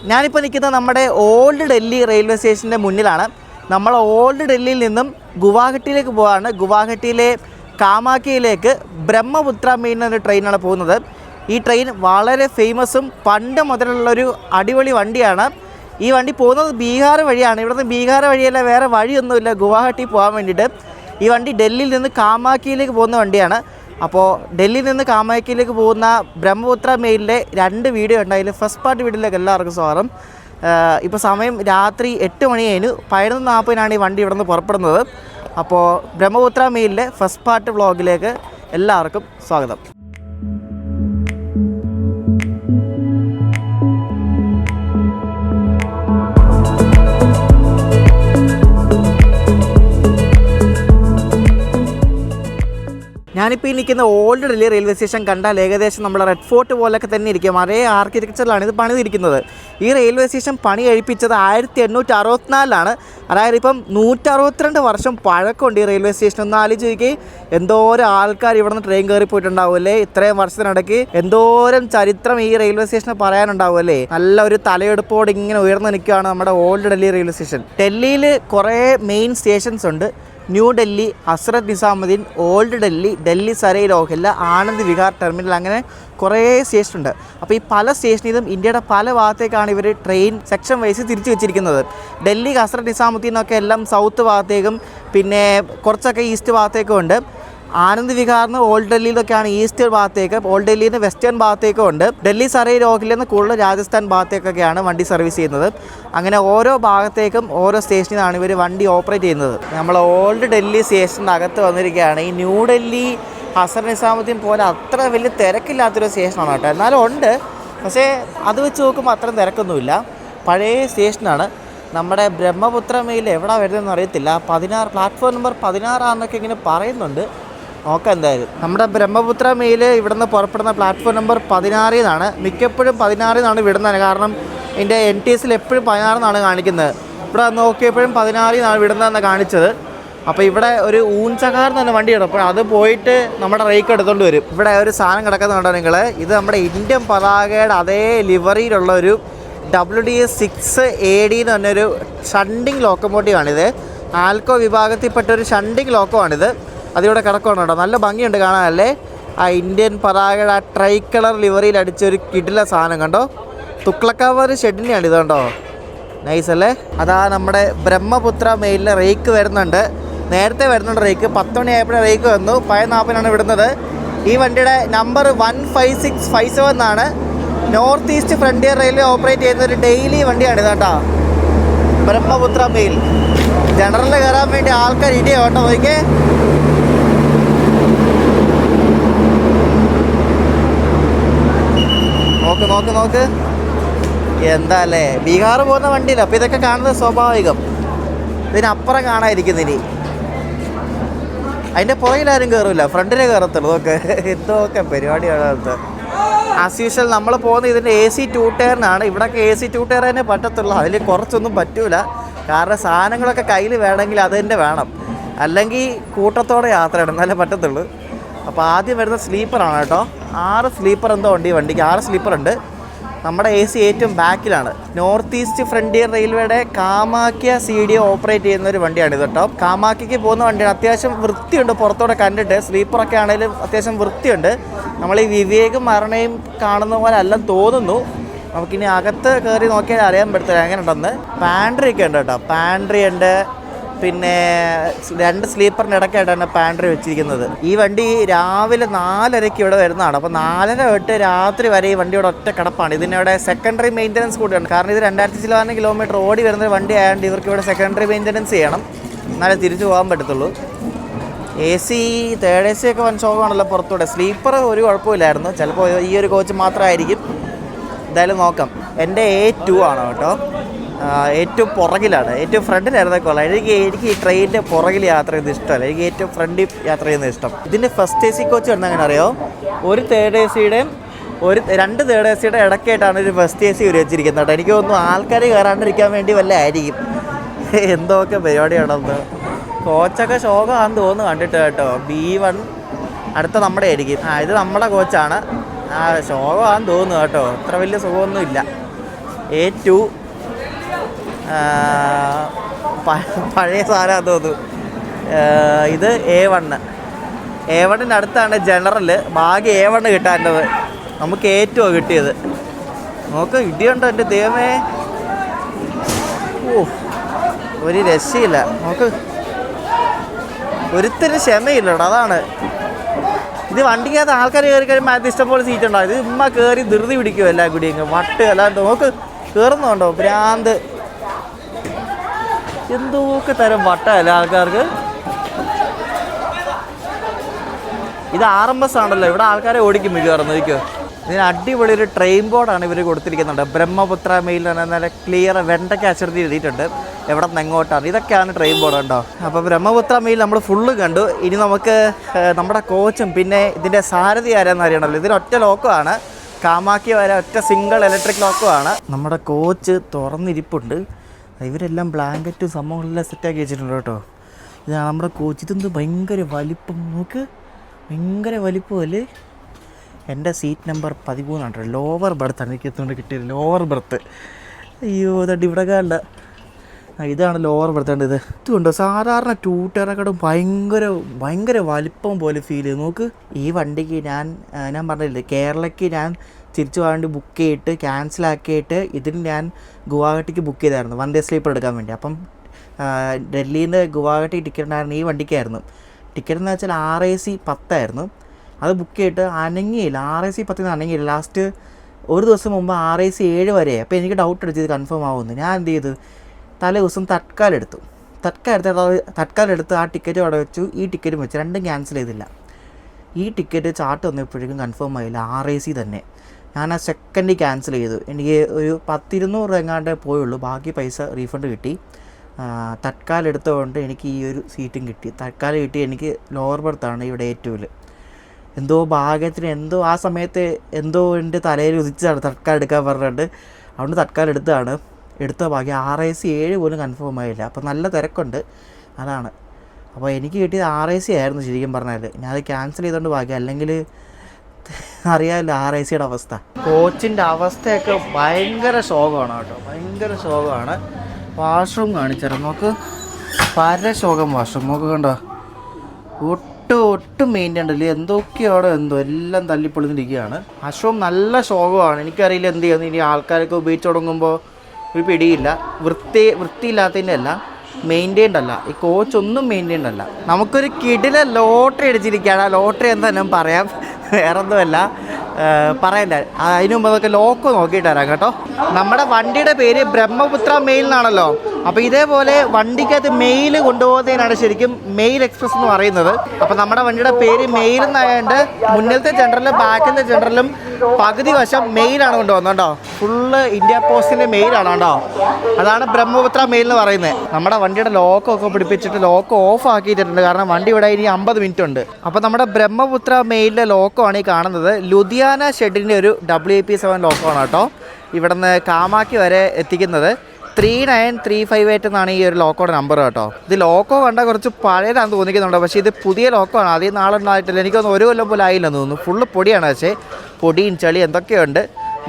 ഞാനിപ്പോൾ നിൽക്കുന്നത് നമ്മുടെ ഓൾഡ് ഡൽഹി റെയിൽവേ സ്റ്റേഷൻ്റെ മുന്നിലാണ്. നമ്മൾ ഓൾഡ് ഡൽഹിയിൽ നിന്നും ഗുവാഹട്ടിയിലേക്ക് പോവാണ്. ഗുവാഹട്ടിയിലെ കാമാക്കിയിലേക്ക് ബ്രഹ്മപുത്ര മെയിൻ എന്നൊരു ട്രെയിനാണ് പോകുന്നത്. ഈ ട്രെയിൻ വളരെ ഫേമസും പണ്ട് മുതലുള്ളൊരു അടിപൊളി വണ്ടിയാണ്. ഈ വണ്ടി പോകുന്നത് ബീഹാർ വഴിയാണ്. ഇവിടുന്ന് ബീഹാർ വഴിയല്ല, വേറെ വഴിയൊന്നുമില്ല ഗുവാഹട്ടി പോകാൻ വേണ്ടിയിട്ട്. ഈ വണ്ടി ഡൽഹിയിൽ നിന്ന് കാമാക്കിയിലേക്ക് പോകുന്ന വണ്ടിയാണ്. അപ്പോൾ ഡൽഹിയിൽ നിന്ന് കാമാക്കിയിലേക്ക് പോകുന്ന ബ്രഹ്മപുത്ര മെയിലിലെ 2 വീഡിയോ ഉണ്ട്. അതിൽ ഫസ്റ്റ് പാർട്ട് വീഡിയോയിലേക്ക് എല്ലാവർക്കും സ്വാഗതം. ഇപ്പോൾ സമയം രാത്രി 8 മണി കഴിഞ്ഞു. 11:40 ഈ വണ്ടി ഇവിടെ നിന്ന് പുറപ്പെടുന്നത്. അപ്പോൾ ബ്രഹ്മപുത്ര മെയിലിലെ ഫസ്റ്റ് പാർട്ട് വ്ളോഗിലേക്ക് എല്ലാവർക്കും സ്വാഗതം. ഞാനിപ്പോൾ ഈ നിൽക്കുന്ന ഓൾഡ് ഡൽഹി റെയിൽവേ സ്റ്റേഷൻ കണ്ടാൽ ഏകദേശം നമ്മുടെ റെഡ് ഫോർട്ട് പോലൊക്കെ തന്നെ ഇരിക്കും. അതേ ആർക്കിടെക്ചറിലാണ് ഇത് പണിതിരിക്കുന്നത്. ഈ റെയിൽവേ സ്റ്റേഷൻ പണി കഴിപ്പിച്ചത് 1864 അതായത് ഇപ്പം 162 വർഷം പഴക്കമുണ്ട് ഈ റെയിൽവേ സ്റ്റേഷൻ. ഒന്ന് ആലോചിച്ച് എന്തോരം ആൾക്കാർ ഇവിടെ നിന്ന് ട്രെയിൻ കയറി പോയിട്ടുണ്ടാവുമല്ലേ. ഇത്രയും വർഷത്തിനിടയ്ക്ക് എന്തോരം ചരിത്രം ഈ റെയിൽവേ സ്റ്റേഷന് പറയാനുണ്ടാവുമല്ലേ. നല്ല ഒരു തലയെടുപ്പോടെ ഇങ്ങനെ ഉയർന്നു നിൽക്കുകയാണ് നമ്മുടെ ഓൾഡ് ഡൽഹി റെയിൽവേ സ്റ്റേഷൻ. ഡൽഹിയിൽ കുറേ മെയിൻ സ്റ്റേഷൻസ് ഉണ്ട്. New Delhi, Hazrat Nizamuddin, old Delhi, Delhi സരൈ Rohilla, Anand Vihar terminal, അങ്ങനെ കുറേ സ്റ്റേഷനുണ്ട്. അപ്പോൾ ഈ പല സ്റ്റേഷനിൽ നിന്നും ഇന്ത്യയുടെ പല ഭാഗത്തേക്കാണ് ഇവർ ട്രെയിൻ സെക്ഷൻ വൈസ് തിരിച്ചു വെച്ചിരിക്കുന്നത്. ഡൽഹി, ഹസ്രത്ത് നിസാമുദ്ദീനൊക്കെ എല്ലാം സൗത്ത് ഭാഗത്തേക്കും പിന്നെ കുറച്ചൊക്കെ ഈസ്റ്റ് ഭാഗത്തേക്കും ഉണ്ട്. ആനന്ദ് വിഹാറിന് ഓൾഡ് ഡൽഹിയിലൊക്കെയാണ് ഈസ്റ്റ് ഭാഗത്തേക്ക്, ഓൾഡ് ഡൽഹിയിൽ നിന്ന് വെസ്റ്റേൺ ഭാഗത്തേക്കും ഉണ്ട്. ഡൽഹി സരൈ രോഹിൽ നിന്ന് കൂടുതൽ രാജസ്ഥാൻ ഭാഗത്തേക്കൊക്കെയാണ് വണ്ടി സർവീസ് ചെയ്യുന്നത്. അങ്ങനെ ഓരോ ഭാഗത്തേക്കും ഓരോ സ്റ്റേഷനിൽ നിന്നാണ് ഇവർ വണ്ടി ഓപ്പറേറ്റ് ചെയ്യുന്നത്. നമ്മൾ ഓൾഡ് ഡൽഹി സ്റ്റേഷൻ്റെ അകത്ത് വന്നിരിക്കുകയാണ്. ഈ ന്യൂ ഡൽഹി, ഹസ്രത്ത് നിസാമുദ്ദീൻ പോലെ അത്ര വലിയ തിരക്കില്ലാത്തൊരു സ്റ്റേഷനാണ് കേട്ടോ. എന്നാലും ഉണ്ട്, പക്ഷേ അത് വെച്ച് നോക്കുമ്പോൾ അത്രയും തിരക്കൊന്നുമില്ല. പഴയ സ്റ്റേഷനാണ്. നമ്മുടെ ബ്രഹ്മപുത്ര മെയിൽ എവിടെ വരുന്നതെന്ന് അറിയത്തില്ല. 16 പ്ലാറ്റ്ഫോം നമ്പർ 16 ഇങ്ങനെ പറയുന്നുണ്ട്. നോക്കാം എന്തായാലും. നമ്മുടെ ബ്രഹ്മപുത്ര മെയിൽ ഇവിടെ നിന്ന് പുറപ്പെടുന്ന പ്ലാറ്റ്ഫോം നമ്പർ 16 മിക്കപ്പോഴും 16 വിടുന്നത്. കാരണം എൻ്റെ NTSൽ എപ്പോഴും 16 കാണിക്കുന്നത്. ഇവിടെ നോക്കിയപ്പോഴും 16 വിടുന്നതെന്ന് കാണിച്ചത്. അപ്പോൾ ഇവിടെ ഒരു ഊഞ്ചകാർ എന്ന് പറഞ്ഞ വണ്ടി കിടപ്പോൾ അത് പോയിട്ട് നമ്മുടെ റേക്ക് എടുത്തുകൊണ്ട് വരും. ഇവിടെ ഒരു സാധനം കിടക്കുന്നുണ്ടോ നിങ്ങൾ? ഇത് നമ്മുടെ ഇന്ത്യൻ പതാകയുടെ അതേ ലിവറിയിലുള്ള ഒരു WDS 6AD എന്ന് പറഞ്ഞൊരു ഷണ്ടിങ് ലോക്കോമോട്ടീവാണിത്. ആൽക്കോ വിഭാഗത്തിൽപ്പെട്ടൊരു ഷണ്ടിങ് ലോക്കമാണിത്. അതിവിടെ കിടക്കുന്നുണ്ടോ? നല്ല ഭംഗിയുണ്ട് കാണാനല്ലേ. ആ ഇന്ത്യൻ പതാകയുടെ ആ ട്രൈ കളർ ലിവറിയിൽ അടിച്ചൊരു കിടില സാധനം കണ്ടോ. തുക്ലക്കാവ് ഷെഡിനെയാണ് ഇത് കണ്ടോ. നൈസ് അല്ലേ. അതാ നമ്മുടെ ബ്രഹ്മപുത്ര മെയിലിൽ റേക്ക് വരുന്നുണ്ട്. നേരത്തെ വരുന്നുണ്ട് റേക്ക്. 10 മണിയായപ്പോഴേ റേക്ക് വന്നു. 10:40 വിടുന്നത്. ഈ വണ്ടിയുടെ number 15657 north east frontier railway operate ചെയ്യുന്ന ഒരു ഡെയിലി വണ്ടിയാണ് ഇത് കേട്ടോ. ബ്രഹ്മപുത്ര മെയിൽ. ജനറലിൽ കയറാൻ വേണ്ടി ആൾക്കാർ ഇടിയോ കേട്ടോ. നോക്കിയേ, നോക്ക് എന്താ അല്ലേ. ബീഹാർ പോകുന്ന വണ്ടിയില്ല. അപ്പോൾ ഇതൊക്കെ കാണുന്നത് സ്വാഭാവികം. ഇതിനപ്പുറം കാണാതിരിക്കുന്നിനി. അതിൻ്റെ പുറകിലാരും കയറില്ല, ഫ്രണ്ടിലേ കയറത്തുള്ളൂ. നോക്ക് എന്തൊക്കെ പരിപാടിയാണ് അത്. ആസ് യൂഷ്വൽ നമ്മൾ പോകുന്നത് ഇതിൻ്റെ AC 2 ടയറിനാണ്. ഇവിടെയൊക്കെ AC 2 ടയർ തന്നെ പറ്റത്തുള്ളൂ. അതിൽ കുറച്ചൊന്നും പറ്റൂല. കാരണം സാധനങ്ങളൊക്കെ കയ്യിൽ വേണമെങ്കിൽ അത് തന്നെ വേണം. അല്ലെങ്കിൽ കൂട്ടത്തോടെ യാത്ര ചെയ്യണം, എന്നാലേ പറ്റത്തുള്ളൂ. അപ്പോൾ ആദ്യം വരുന്ന സ്ലീപ്പറാണ് കേട്ടോ. 6 സ്ലീപ്പർ എന്തോ ഉണ്ട് ഈ വണ്ടിക്ക്. 6 സ്ലീപ്പറുണ്ട്. നമ്മുടെ AC ഏറ്റവും ബാക്കിലാണ്. നോർത്ത് ഈസ്റ്റ് ഫ്രണ്ടിയർ റെയിൽവേയുടെ കാമാക്കിയ CDO ഓപ്പറേറ്റ് ചെയ്യുന്ന ഒരു വണ്ടിയാണിത് കേട്ടോ. കാമാക്കിക്ക് പോകുന്ന വണ്ടിയാണ്. അത്യാവശ്യം വൃത്തിയുണ്ട് പുറത്തോടെ കണ്ടിട്ട്. സ്ലീപ്പറൊക്കെ ആണെങ്കിലും അത്യാവശ്യം വൃത്തിയുണ്ട്. നമ്മൾ ഈ വിവേകും മരണയും കാണുന്ന പോലെ എല്ലാം തോന്നുന്നു. നമുക്കിനി അകത്ത് കയറി നോക്കിയാൽ അറിയാൻ പറ്റത്തില്ല എങ്ങനെ ഉണ്ടെന്ന്. പാൻട്രി ഒക്കെ ഉണ്ട് കേട്ടോ. പാൻട്രി ഉണ്ട്. പിന്നെ 2 സ്ലീപ്പറിൻ്റെ ഇടയ്ക്കായിട്ടാണ് പാൻട്രി വെച്ചിരിക്കുന്നത്. ഈ വണ്ടി രാവിലെ 4:30 ഇവിടെ വരുന്നതാണ്. അപ്പോൾ 4:30 തൊട്ട് രാത്രി വരെ ഈ വണ്ടിയുടെ ഒറ്റ കിടപ്പാണ്. ഇതിനിവിടെ സെക്കൻഡറി മെയിൻ്റനൻസ് കൂടിയാണ്. കാരണം ഇത് 2000 കിലോമീറ്റർ ഓടി വരുന്ന വണ്ടി ആയതുകൊണ്ട് ഇവർക്ക് ഇവിടെ സെക്കൻഡറി മെയിൻ്റനൻസ് ചെയ്യണം, എന്നാലേ തിരിച്ചു പോകാൻ പറ്റത്തുള്ളൂ. AC 3rd AC ഒക്കെ വൻ ശോകമാണല്ലോ പുറത്തൂടെ. സ്ലീപ്പർ ഒരു കുഴപ്പമില്ലായിരുന്നു. ചിലപ്പോൾ ഈ ഒരു കോച്ച് മാത്രമായിരിക്കും. എന്തായാലും നോക്കാം. എൻ്റെ A2 ആണ് കേട്ടോ. ഏറ്റവും പുറകിലാണ്. ഏറ്റവും ഫ്രണ്ടിലായിരുന്നേക്കോളാം. എനിക്ക് ഈ ട്രെയിനിൻ്റെ പുറകിൽ യാത്ര ചെയ്യുന്നത് ഇഷ്ടമല്ല. എനിക്ക് ഏറ്റവും ഫ്രണ്ടിൽ യാത്ര ചെയ്യുന്നത് ഇഷ്ടം. ഇതിൻ്റെ ഫസ്റ്റ് AC കോച്ച് വരുന്നത് അങ്ങനെ അറിയോ. ഒരു 3rd ACയുടെയും 2 3rd ACയുടെ ഇടയ്ക്കായിട്ടാണ് ഒരു ഫസ്റ്റ് AC ഒരു വെച്ചിരിക്കുന്നത് കേട്ടോ. എനിക്ക് തോന്നുന്നു ആൾക്കാർ കയറാണ്ടിരിക്കാൻ വേണ്ടി വല്ല ആയിരിക്കും. എന്തൊക്കെ പരിപാടിയാണെന്ന്. കോച്ചൊക്കെ ശോകമാണെന്ന് തോന്നുന്നു കണ്ടിട്ട് കേട്ടോ. B1 അടുത്ത നമ്മുടെ ആയിരിക്കും. ഇത് നമ്മുടെ കോച്ചാണ്. ശോകമാണെന്ന് തോന്നുന്നു കേട്ടോ. അത്ര വലിയ സുഖമൊന്നും ഇല്ല. A2 പഴയ സാധനം തോന്നുന്നു. ഇത് A1 അടുത്താണ് ജനറൽ. ഭാഗ്യം A1 കിട്ടാൻ്റെത്. നമുക്ക് A2 കിട്ടിയത്. നോക്ക് ഇടിയുണ്ടോ എൻ്റെ ദൈവമേ. ഓ ഒരു രക്ഷയില്ല. നോക്ക് ഒരുത്തിന് ക്ഷമയില്ലട്ടോ, അതാണ്. ഇത് വണ്ടിക്കകത്ത് ആൾക്കാർ കയറി കഴിയുമ്പോൾ അത് ഇഷ്ടംപോലെ സീറ്റ് ഉണ്ടാവും. ഇത് ഉമ്മ കയറി ധൃതി പിടിക്കും എല്ലാം കൂടി ഇങ്ങ് വട്ട്. അല്ലാണ്ട് നോക്ക് കയറുന്നുണ്ടോ ഭ്രാന്ത്. എന്തൊക്കെ തരം വട്ടമല്ല ആൾക്കാർക്ക്. ഇത് RMS ആണല്ലോ, ഇവിടെ ആൾക്കാരെ ഓടിക്കും മിക്കവാറും. നോക്കിയോ, ഇതിന് അടിപൊളി ഒരു ട്രെയിൻ ബോർഡാണ് ഇവർ കൊടുത്തിരിക്കുന്നുണ്ട്. ബ്രഹ്മപുത്ര മെയിൽ നല്ല ക്ലിയർ വെണ്ടയ്ക്ക് അച്ചടത്തി എഴുതിയിട്ടുണ്ട് എവിടെ നിന്ന് എങ്ങോട്ടാണ്. ഇതൊക്കെയാണ് ട്രെയിൻ ബോർഡ് ഉണ്ടോ. അപ്പോൾ ബ്രഹ്മപുത്ര മെയിൽ നമ്മൾ ഫുള്ള് കണ്ടു. ഇനി നമുക്ക് നമ്മുടെ കോച്ചും പിന്നെ ഇതിൻ്റെ സാരഥി ആരാന്ന് അറിയണമല്ലോ. ഇതിനൊറ്റ ലോക്കമാണ്, കാമാക്കി വരെ ഒറ്റ സിംഗിൾ ഇലക്ട്രിക് ലോക്കമാണ്. നമ്മുടെ കോച്ച് തുറന്നിരിപ്പുണ്ട്. ഇവരെല്ലാം ബ്ലാങ്കറ്റും സംഭവങ്ങളെല്ലാം സെറ്റാക്കി വെച്ചിട്ടുണ്ട് കേട്ടോ. ഇതാണ് നമ്മുടെ കോച്ച്. ഇതെന്ത് ഭയങ്കര വലിപ്പം, നോക്ക് ഭയങ്കര വലിപ്പമല്ലേ. എൻ്റെ സീറ്റ് നമ്പർ 13 ലോവർ ബർത്താണ് എനിക്ക് എത്തുകൊണ്ട് കിട്ടിയത്. Lower birth. അയ്യോ ഇതാണ്ട് ഇവിടെ കാണ്ട. ഇതാണ് ലോവർ ബർത്ത്. ഇത് ഇതുണ്ടോ സാധാരണ ടൂട്ടറക്കടും ഭയങ്കര വലിപ്പം പോലെ ഫീൽ ചെയ്ത്. നോക്ക് ഈ വണ്ടിക്ക് ഞാൻ പറഞ്ഞില്ലേ, കേരളയ്ക്ക് ഞാൻ തിരിച്ചു പോകാൻ വേണ്ടി ബുക്ക് ചെയ്തിട്ട് ക്യാൻസലാക്കിയിട്ട് ഇതിന് ഞാൻ ഗുവാഹട്ടിക്ക് ബുക്ക് ചെയ്തായിരുന്നു 1 day സ്ലീപ്പർ എടുക്കാൻ വേണ്ടി. അപ്പം ഡൽഹിയിൽ നിന്ന് ഗുവാഹട്ടി ടിക്കറ്റ് ഉണ്ടായിരുന്നു ഈ വണ്ടിക്കായിരുന്നു. ടിക്കറ്റ് എന്ന് വെച്ചാൽ RAC 10 ആയിരുന്നു. അത് ബുക്ക് ചെയ്തിട്ട് അനങ്ങിയില്ല. RAC 10 അനങ്ങിയില്ല. ലാസ്റ്റ് ഒരു ദിവസം മുമ്പ് RAC 7 വരെ. അപ്പോൾ എനിക്ക് ഡൗട്ട് അടിച്ചത് കൺഫേം ആവുമെന്ന്. ഞാൻ എന്ത് ചെയ്തു, തലേ ദിവസം തത്കാൽ എടുത്ത് ആ ടിക്കറ്റ് അവിടെ വെച്ചു, ഈ ടിക്കറ്റും വെച്ചു. രണ്ടും ക്യാൻസൽ ചെയ്തില്ല. ഈ ടിക്കറ്റ് ചാർട്ട് വന്നപ്പോഴേക്കും കൺഫേം ആയില്ല, RAC തന്നെ. ഞാൻ ആ സെക്കൻഡ് ക്യാൻസൽ ചെയ്തു. എനിക്ക് ഒരു 10-200 എങ്ങാണ്ടേ പോയുള്ളൂ. ബാക്കി പൈസ റീഫണ്ട് കിട്ടി. തത്കാൽ എടുത്തുകൊണ്ട് എനിക്ക് ഈ ഒരു സീറ്റും കിട്ടി. തത്കാൽ കിട്ടി. എനിക്ക് ലോവർ ബർത്താണ് ഇവിടെ A2. എന്തോ ഭാഗ്യത്തിന് ആ സമയത്ത് എൻ്റെ തലയിൽ ഉദിച്ചതാണ് തത്കാൽ എടുക്കാൻ പറഞ്ഞിട്ട്. അതുകൊണ്ട് തത്കാൽ എടുത്ത ഭാഗ്യം. RAC 7 പോലും കൺഫേം ആയില്ല. അപ്പോൾ നല്ല തിരക്കുണ്ട്, അതാണ്. അപ്പോൾ എനിക്ക് കിട്ടിയത് RAC ആയിരുന്നു ശരിക്കും പറഞ്ഞാൽ. ഞാനത് ക്യാൻസൽ ചെയ്തുകൊണ്ട് ഭാഗ്യം. അല്ലെങ്കിൽ അറിയാമല്ലോ RACയുടെ അവസ്ഥ. കോച്ചിൻ്റെ അവസ്ഥയൊക്കെ ഭയങ്കര ശോകമാണ് കേട്ടോ, ഭയങ്കര ശോകമാണ്. വാഷ്റൂം കാണിച്ചായിരുന്നു, നോക്ക് പരശോകം വാഷ്റൂം. നോക്ക് കണ്ടോ, ഒട്ടും മെയിൻ്റെയിൻ ഇല്ല. എന്തൊക്കെയാണോ എല്ലാം തല്ലിപ്പൊളിഞ്ഞിരിക്കുകയാണ്. വാഷ്റൂം നല്ല ശോകമാണ്. എനിക്കറിയില്ല എന്ത് ചെയ്യുന്നു ഇനി. ആൾക്കാരൊക്കെ ഉപയോഗിച്ച് തുടങ്ങുമ്പോൾ ഒരു പിടിയില്ല. വൃത്തിയില്ലാത്തതിൻ്റെ അല്ല, മെയിൻറ്റെയിൻഡ് അല്ല. ഈ കോച്ച് ഒന്നും മെയിൻറ്റെയിൻഡ് അല്ല. നമുക്കൊരു കിടില ലോട്ടറി അടിച്ചിരിക്കുകയാണ്. ആ ലോട്ടറി എന്താ ഞാൻ പറയാം, വേറൊന്നുമല്ല പറയണ്ട. അതിന് മുമ്പ് അതൊക്കെ ലോക്ക് നോക്കിയിട്ട് തരാം കേട്ടോ. നമ്മുടെ വണ്ടിയുടെ പേര് ബ്രഹ്മപുത്ര മെയിൽ എന്നാണല്ലോ. അപ്പോൾ ഇതേപോലെ വണ്ടിക്കകത്ത് മെയിൽ കൊണ്ടുപോകുന്നതിനാണ് ശരിക്കും മെയിൽ എക്സ്പ്രസ് എന്ന് പറയുന്നത്. അപ്പോൾ നമ്മുടെ വണ്ടിയുടെ പേര് മെയിൽ എന്നായതുകൊണ്ട് മുന്നിലത്തെ ജനറലും ബാക്കിലത്തെ ജനറലും പകുതി വശം മെയിലാണ് കൊണ്ടുപോകുന്നത് കേട്ടോ. ഫുള്ള് ഇന്ത്യ പോസ്റ്റിൻ്റെ മെയിലാണ് കേട്ടോ. അതാണ് ബ്രഹ്മപുത്ര മെയിൽ എന്ന് പറയുന്നത്. നമ്മുടെ വണ്ടിയുടെ ലോക്കൊക്കെ പിടിപ്പിച്ചിട്ട് ലോക്ക് ഓഫ് ആക്കിയിട്ടുണ്ട്. കാരണം വണ്ടി ഇവിടെ ഇനി 50 മിനിറ്റ് ഉണ്ട്. അപ്പോൾ നമ്മുടെ ബ്രഹ്മപുത്ര മെയിലിൻ്റെ ലോക്കമാണ് ഈ കാണുന്നത്. ലുധിയാന ഷെഡിൻ്റെ ഒരു WP7 ലോക്കമാണ് കേട്ടോ. ഇവിടെ നിന്ന് കാമാക്കി വരെ എത്തിക്കുന്നത് 39358 എന്നാണ് ഈ ഒരു ലോക്കോയുടെ നമ്പർ കേട്ടോ. ഇത് ലോക്കോ കണ്ടാൽ കുറച്ച് പഴയതാണെന്ന് തോന്നിക്കുന്നുണ്ട്. പക്ഷേ ഇത് പുതിയ ലോക്കമാണ്. ആദ്യം നാളൊന്നായിട്ടില്ല. എനിക്കൊന്ന് 1 കൊല്ലം പോലും ആയില്ലെന്ന് തോന്നുന്നു. ഫുള്ള് പൊടിയാണ്. പക്ഷേ പൊടിയും ചളി എന്തൊക്കെയുണ്ട്.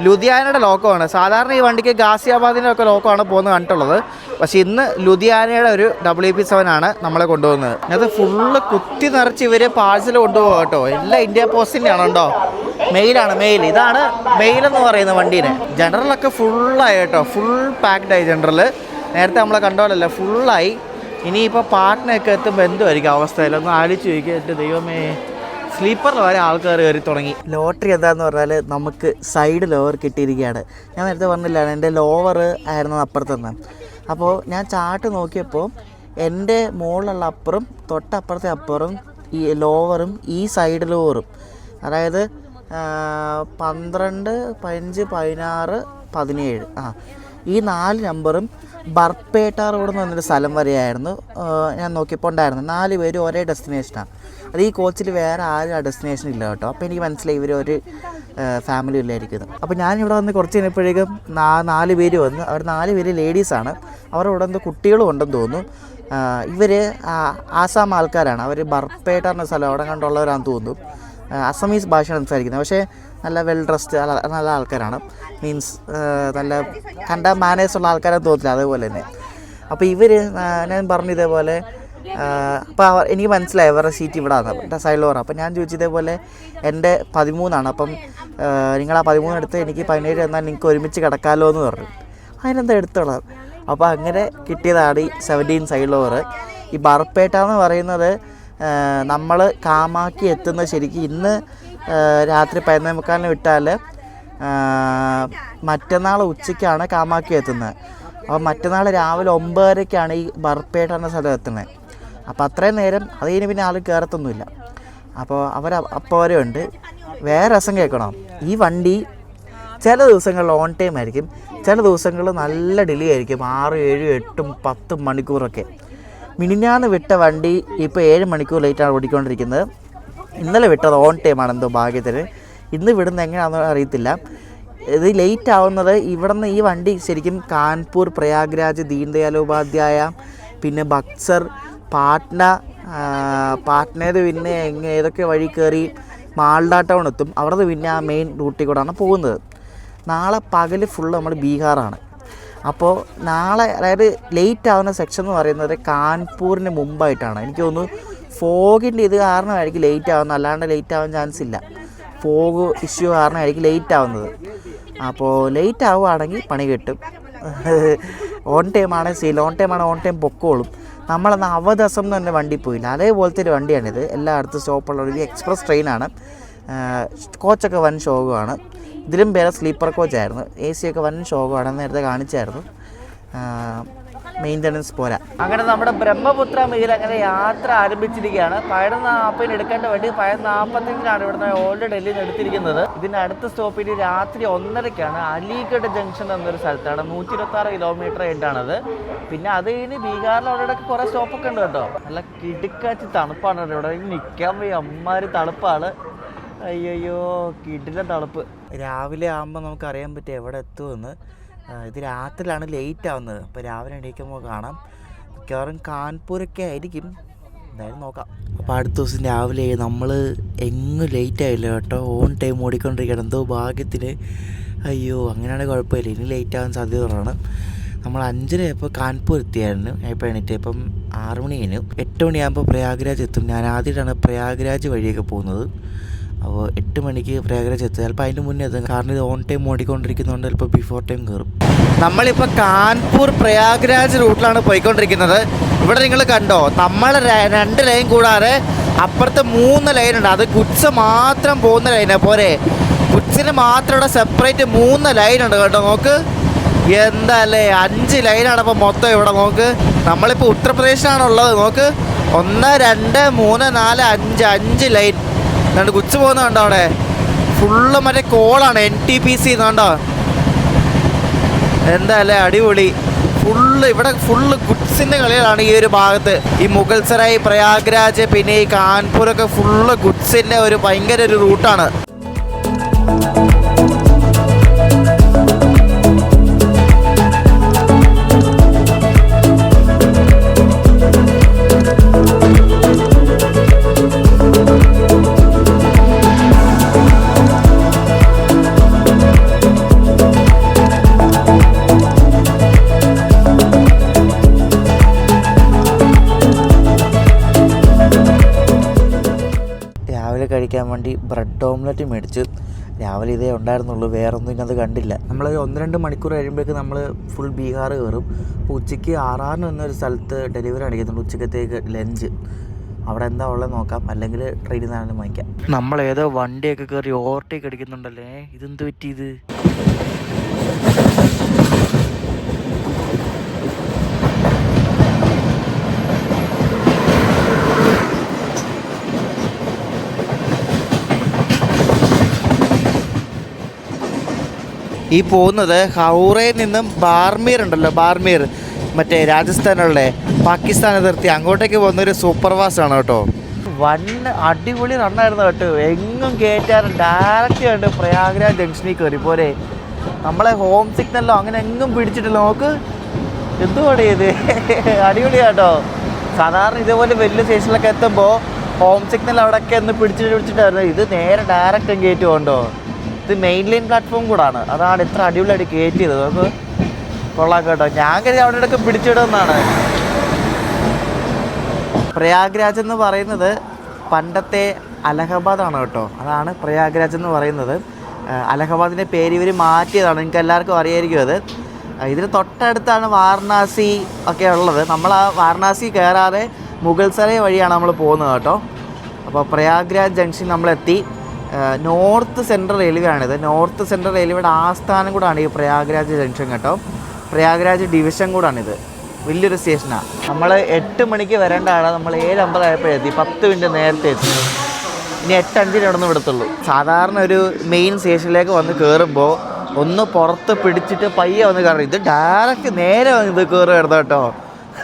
ലുധിയാനയുടെ ലോക്കമാണ്. സാധാരണ ഈ വണ്ടിക്ക് ഗാസിയാബാദിൻ്റെ ഒക്കെ ലോക്കമാണ് പോകുന്നത് കണ്ടിട്ടുള്ളത്. പക്ഷേ ഇന്ന് ലുധിയാനയുടെ ഒരു WP7 ആണ് നമ്മളെ കൊണ്ടുപോകുന്നത്. അത് ഫുള്ള് കുത്തി നിറച്ച് ഇവർ പാഴ്സൽ കൊണ്ടുപോകും കേട്ടോ. എല്ലാം ഇന്ത്യ പോസ്റ്റിൻ്റെ ആണ് കേട്ടോ. മെയിലാണ് മെയിൽ. ഇതാണ് മെയിലെന്ന് പറയുന്ന വണ്ടീനെ. ജനറലൊക്കെ ഫുള്ളായി കേട്ടോ, ഫുൾ പാക്ഡായി ജനറൽ. നേരത്തെ നമ്മളെ കണ്ടോലല്ല, ഫുള്ളായി. ഇനിയിപ്പോൾ പാട്ടിനൊക്കെ എത്തുമ്പോൾ എന്തുമായിരിക്കും അവസ്ഥയിൽ ഒന്ന് ആലോചിച്ച് ചോദിക്കുക. എൻ്റെ ദൈവമേ, സ്ലീപ്പറിൽ വരെ ആൾക്കാർ കയറി തുടങ്ങി. ലോട്ടറി എന്താണെന്ന് പറഞ്ഞാൽ നമുക്ക് സൈഡ് ലോവർ കിട്ടിയിരിക്കുകയാണ്. ഞാൻ നേരത്തെ പറഞ്ഞില്ല, എൻ്റെ ലോവർ ആയിരുന്നു അപ്പുറത്തുനിന്ന്. അപ്പോൾ ഞാൻ ചാർട്ട് നോക്കിയപ്പോൾ എൻ്റെ മുകളിലുള്ള അപ്പുറം തൊട്ടപ്പുറത്തെ അപ്പുറം ഈ ലോവറും ഈ സൈഡ് ലോവറും, അതായത് 12, 15, 16, 17 ഈ 4 നമ്പറും ബർപ്പേട്ട റോഡ് എന്ന് പറഞ്ഞൊരു സ്ഥലം വരെയായിരുന്നു ഞാൻ നോക്കിയപ്പോൾ ഉണ്ടായിരുന്നു. 4 പേരും ഒരേ ഡെസ്റ്റിനേഷനാണ്. അത് ഈ കോച്ചിൽ വേറെ ആരും ആ ഡെസ്റ്റിനേഷൻ ഇല്ല കേട്ടോ. അപ്പോൾ എനിക്ക് മനസ്സിലായി ഇവർ ഒരു ഫാമിലി ഇല്ലായിരിക്കുന്നു. അപ്പോൾ ഞാനിവിടെ വന്ന് കുറച്ച് കഴിഞ്ഞപ്പോഴേക്കും 4 പേര് വന്നു. അവർ 4 പേര് ലേഡീസാണ്. അവരുടെ ഇവിടെ എന്തോ കുട്ടികളും ഉണ്ടെന്ന് തോന്നുന്നു. ഇവർ ആസാം ആൾക്കാരാണ്. അവർ ബർപ്പേട്ട എന്ന സ്ഥലം അവിടെ കണ്ടുള്ളവരാണെന്ന് തോന്നുന്നു. അസമീസ് ഭാഷ സംസാരിക്കുന്നത്. പക്ഷേ നല്ല വെൽ ഡ്രസ്ഡ് നല്ല ആൾക്കാരാണ്. മീൻസ് നല്ല കണ്ട മാനേഴ്സുള്ള ആൾക്കാരെന്ന് തോന്നില്ല, അതേപോലെ തന്നെ. അപ്പോൾ ഇവർ ഞാൻ പറഞ്ഞു ഇതേപോലെ അപ്പോൾ എനിക്ക് മനസ്സിലായി അവരുടെ സീറ്റ് ഇവിടെ ആണ്, എൻ്റെ സൈഡിലോറാണ്. അപ്പോൾ ഞാൻ ചോദിച്ചു ഇതേപോലെ എൻ്റെ 13 അപ്പം നിങ്ങൾ ആ 13 എടുത്ത് എനിക്ക് 17 എന്നാൽ നിങ്ങൾക്ക് ഒരുമിച്ച് കിടക്കാമല്ലോ എന്ന് പറഞ്ഞു. അതിനെന്താ എടുത്തോളാം. അപ്പോൾ അങ്ങനെ കിട്ടിയതാണ് ഈ 17 സൈഡ് ഓവർ. ഈ ബർപ്പേട്ട എന്ന് പറയുന്നത് നമ്മൾ കാമാക്കി എത്തുന്നത് ശരിക്കും ഇന്ന് രാത്രി 11:45 വിട്ടാൽ മറ്റന്നാൾ ഉച്ചയ്ക്കാണ് കാമാക്കി എത്തുന്നത്. അപ്പോൾ മറ്റന്നാൾ രാവിലെ 9:30 ഈ ബർപ്പേട്ട എന്ന സ്ഥലം എത്തുന്നത്. അപ്പോൾ അത്രയും നേരം അത് കഴിഞ്ഞ് പിന്നെ ആൾ കയറത്തൊന്നുമില്ല. അപ്പോൾ അപ്പോൾ വരെ ഉണ്ട്. വേറെ രസം കേൾക്കണം, ഈ വണ്ടി ചില ദിവസങ്ങളിൽ ഓൺ ടൈം ആയിരിക്കും, ചില ദിവസങ്ങളിൽ നല്ല ഡിലേ ആയിരിക്കും, 6, 7, 8, 10 മണിക്കൂറൊക്കെ. മിനിഞ്ഞാന്ന് വിട്ട വണ്ടി ഇപ്പോൾ 7 മണിക്കൂർ ലേറ്റാണ് ഓടിക്കൊണ്ടിരിക്കുന്നത്. ഇന്നലെ വിട്ടത് ഓൺ ടൈമാണ് എന്തോ ഭാഗ്യത്തിന്. ഇന്ന് വിടുന്നത് എങ്ങനെയാണെന്ന് അറിയത്തില്ല. ഇത് ലേറ്റ് ആവുന്നത് ഇവിടുന്ന് ഈ വണ്ടി ശരിക്കും കാൺപൂർ, പ്രയാഗ്രാജ്, ദീൻ ദയാൽ ഉപാധ്യായ, പിന്നെ ബക്സർ, പാട്നയിൽ പിന്നെ ഏതൊക്കെ വഴി കയറി മാൾഡ ടൗൺ എത്തും. അവിടെ പിന്നെ ആ മെയിൻ റൂട്ടിൽ കൂടെയാണ് പോകുന്നത്. നാളെ പകൽ ഫുള്ള് നമ്മൾ ബീഹാറാണ്. അപ്പോൾ നാളെ അതായത് ലേറ്റ് ആവുന്ന സെക്ഷൻ എന്ന് പറയുന്നത് കാൺപൂരിന് മുമ്പായിട്ടാണ്. എനിക്ക് തോന്നുന്നു ഫോഗിൻ്റെ ഇത് കാരണമായിരിക്കും ലേറ്റ് ആവുന്നത്, അല്ലാണ്ട് ലേറ്റ് ആവാൻ ചാൻസ് ഇല്ല. ഫോഗ് ഇഷ്യൂ കാരണമായിരിക്കും ലേറ്റ് ആവുന്നത്. അപ്പോൾ ലേറ്റ് ആവുകയാണെങ്കിൽ പണി കിട്ടും. ഓൺ ടൈമാണ് സീൽ, ഓൺ ടൈം പൊക്കോളും. നമ്മളന്ന് അവദസം എന്ന് തന്നെ വണ്ടി പോയില്ല, അതേപോലത്തെ ഒരു വണ്ടിയാണിത്. എല്ലായിടത്തും സ്റ്റോപ്പുള്ള ഒരു എക്സ്പ്രസ് ട്രെയിനാണ്. കോച്ചൊക്കെ വൻ ശോകമാണ്. ഇതിലും വേറെ സ്ലീപ്പർ കോച്ചായിരുന്നു. AC ഒക്കെ വൻ ശോകമാണ്, നേരത്തെ കാണിച്ചായിരുന്നു. മെയിൻ്റനൻസ് പോരാ. അങ്ങനെ നമ്മുടെ ബ്രഹ്മപുത്ര മെയിൽ അങ്ങനെ യാത്ര ആരംഭിച്ചിരിക്കുകയാണ്. 11:40 എടുക്കേണ്ട വണ്ടി 11:45 ഇവിടുന്ന് ഓൾഡ് ഡൽഹിയിൽ നിന്ന് എടുത്തിരിക്കുന്നത്. ഇതിൻ്റെ അടുത്ത സ്റ്റോപ്പിന് രാത്രി 1:30 അലിഗഡ് ജംഗ്ഷൻ എന്നൊരു സ്ഥലത്താണ്. 126 കിലോമീറ്റർ ആയിട്ടാണത്. പിന്നെ അത് കഴിഞ്ഞ് ബീഹാറിൽ അവിടെയൊക്കെ കുറേ സ്റ്റോപ്പൊക്കെ ഉണ്ട് കേട്ടോ. നല്ല കിടുക്കാച്ചി തണുപ്പാണ് ഇവിടെ, നിൽക്കാൻ പോയി അമ്മാര് തണുപ്പാണ്. അയ്യോ കിടിലൻ തണുപ്പ്. രാവിലെ ആകുമ്പോൾ നമുക്കറിയാൻ പറ്റും എവിടെ എത്തുമെന്ന്. ഇത് രാത്രിയിലാണ് ലേറ്റ് ആവുന്നത്. അപ്പോൾ രാവിലെ എണീക്കുമ്പോൾ കാണാം. മിക്കവാറും കാൺപൂരൊക്കെ ആയിരിക്കും, എന്തായാലും നോക്കാം. അപ്പോൾ അടുത്ത ദിവസം രാവിലെ നമ്മൾ എങ്ങും ലേറ്റ് ആയില്ല കേട്ടോ, ഓൺ ടൈം ഓടിക്കൊണ്ടിരിക്കണം. എന്തോ ഭാഗ്യത്തിന്. അയ്യോ അങ്ങനെയാണെങ്കിൽ കുഴപ്പമില്ല, ഇനി ലേറ്റ് ആവാൻ സാധ്യത കുറവാണ്. നമ്മൾ 5:30 ഇപ്പോൾ കാൺപൂർ എത്തിയായിരുന്നു. ഇപ്പോൾ എണീറ്റ് ഇപ്പം 6 മണി കഴിഞ്ഞു. 8 മണിയാകുമ്പോൾ പ്രയാഗ്രാജ് എത്തും. ഞാൻ ആദ്യമായിട്ടാണ് പ്രയാഗ്രാജ് വഴിയൊക്കെ പോകുന്നത്. അപ്പോൾ 8 മണിക്ക് പ്രയാഗ്രാജ് എത്തുക. ചിലപ്പോൾ അതിൻ്റെ മുന്നേ എത്തും, കാരണം ഇത് ഓൺ ടൈം ഓടിക്കൊണ്ടിരിക്കുന്നതുകൊണ്ട് ചിലപ്പോൾ ബിഫോർ ടൈം കയറും. നമ്മളിപ്പോൾ കാൺപൂർ പ്രയാഗ്രാജ് റൂട്ടിലാണ് പോയിക്കൊണ്ടിരിക്കുന്നത്. ഇവിടെ നിങ്ങൾ കണ്ടോ, നമ്മൾ 2 ലൈൻ കൂടാതെ അപ്പുറത്ത് 3 ലൈനുണ്ട്. അത് ഗുഡ്സ് മാത്രം പോകുന്ന ലൈനാണ് പോരെ. ഗുഡ്സിന് മാത്രം ഇവിടെ സെപ്പറേറ്റ് 3 ലൈനുണ്ട് കേട്ടോ. നോക്ക് എന്താ അല്ലേ, 5 ലൈനാണ് അപ്പോൾ മൊത്തം ഇവിടെ. നോക്ക്, നമ്മളിപ്പോൾ ഉത്തർപ്രദേശിലാണുള്ളത്. നോക്ക് 1, 2, 3, 4, 5 ലൈൻ. അതുകൊണ്ട് ഗുഡ്സ് പോകുന്നുണ്ടോ അവിടെ ഫുള്ള് മറ്റേ കോളാണ്, NTPC എന്നുണ്ടോ. എന്താ അല്ലേ അടിപൊളി. ഇവിടെ ഫുള്ള് ഗുഡ്സിൻ്റെ കളികളാണ് ഈ ഒരു ഭാഗത്ത്. ഈ മുഗൾസറായി, പ്രയാഗ്രാജ്, പിന്നെ ഈ കാൺപൂരൊക്കെ ഫുള്ള് ഗുഡ്സിൻ്റെ ഒരു ഭയങ്കര ഒരു റൂട്ടാണ്. കഴിക്കാൻ വേണ്ടി ബ്രെഡ് ഓംലെറ്റ് മേടിച്ച്. രാവിലെ ഇതേ ഉണ്ടായിരുന്നുള്ളൂ, വേറെ ഒന്നും ഇന്നത് കണ്ടില്ല. നമ്മൾ 1-2 മണിക്കൂർ കഴിയുമ്പോഴേക്ക് നമ്മൾ ഫുൾ ബീഹാർ കയറും. അപ്പോൾ ഉച്ചയ്ക്ക് 6 എന്നൊരു സ്ഥലത്ത് ഡെലിവറി അടിക്കുന്നുണ്ട്, ഉച്ചക്കത്തേക്ക് ലഞ്ച്. അവിടെ എന്താ ഉള്ളത് നോക്കാം, അല്ലെങ്കിൽ ട്രെയിനിൽ നിന്നാണെങ്കിലും വാങ്ങിക്കാം. നമ്മളേതോ വണ്ടിയൊക്കെ കയറി ഓവർടേക്ക് അടിക്കുന്നുണ്ടല്ലേ, ഇതെന്ത് പറ്റിയത്? ഈ പോകുന്നത് ഹൗറയിൽ നിന്നും ബാർമീർ ഉണ്ടല്ലോ, ബാർമീർ മറ്റേ രാജസ്ഥാനുള്ള പാകിസ്ഥാനെ നിർത്തി അങ്ങോട്ടേക്ക് പോകുന്നൊരു സൂപ്പർ ഫാസ്റ്റ് ആണ് കേട്ടോ. അടിപൊളി റണ്ണായിരുന്നു കേട്ടോ. എങ്ങും കയറ്റാറും ഡയറക്റ്റ് കണ്ട് പ്രയാഗ്രാജ് ജംഗ്ഷനിൽ കയറി പോരെ. നമ്മളെ ഹോം സിഗ്നലോ അങ്ങനെ എങ്ങും പിടിച്ചിട്ടില്ല. നോക്ക് എന്തുകൂടെ ഇത് അടിപൊളിയാട്ടോ. സാധാരണ ഇതേപോലെ വലിയ സ്റ്റേഷനിലൊക്കെ എത്തുമ്പോൾ ഹോം സിഗ്നൽ അവിടെയൊക്കെ ഒന്ന് പിടിച്ചിട്ടായിരുന്നു. ഇത് നേരെ ഡയറക്റ്റ് കയറ്റുകൊണ്ടോ ഇത് മെയിൻ ലൈൻ പ്ലാറ്റ്ഫോം കൂടാണ്, അതാണ് ഇത്ര അടിപൊളിയായിട്ട് കയറ്റിയത്. നമുക്ക് കൊള്ളാം കേട്ടോ. ഞാൻ കരുതി അവിടെ ഇടയ്ക്ക് പിടിച്ചിടുമെന്നാണ്. പ്രയാഗ്രാജ് എന്ന് പറയുന്നത് പണ്ടത്തെ അലഹബാദാണ് കേട്ടോ. അതാണ് പ്രയാഗ്രാജ് എന്ന് പറയുന്നത്. അലഹബാദിൻ്റെ പേര് ഇവർ മാറ്റിയതാണ്, നിങ്ങൾക്ക് എല്ലാവർക്കും അറിയായിരിക്കും അത്. ഇതിന് തൊട്ടടുത്താണ് വാരണാസി ഒക്കെ ഉള്ളത്. നമ്മൾ ആ വാരണാസി കയറാതെ മുഗൾസരൈ വഴിയാണ് നമ്മൾ പോകുന്നത് കേട്ടോ. അപ്പോൾ പ്രയാഗ്രാജ് ജംഗ്ഷൻ നമ്മളെത്തി. നോർത്ത് സെൻട്രൽ റെയിൽവേ ആണിത്. നോർത്ത് സെൻട്രൽ റെയിൽവേയുടെ ആസ്ഥാനം കൂടാണ് ഈ പ്രയാഗ്രാജ് ജംഗ്ഷൻ കേട്ടോ. പ്രയാഗ്രാജ് ഡിവിഷൻ കൂടാണിത്. വലിയൊരു സ്റ്റേഷനാണ്. നമ്മൾ 8 മണിക്ക് വരേണ്ടതാണ്, നമ്മൾ 7:50 ആയപ്പോഴെത്തി. 10 മിനിറ്റ് നേരത്തെ എത്തി. ഇനി 8:05 അവിടെ നിന്ന് വിടത്തുള്ളൂ. സാധാരണ ഒരു മെയിൻ സ്റ്റേഷനിലേക്ക് വന്ന് കയറുമ്പോൾ ഒന്ന് പുറത്ത് പിടിച്ചിട്ട് പയ്യെ വന്ന് കയറും. ഇത് ഡയറക്റ്റ് നേരെ വന്ന് ഇത് കയറുമായിരുന്നു കേട്ടോ.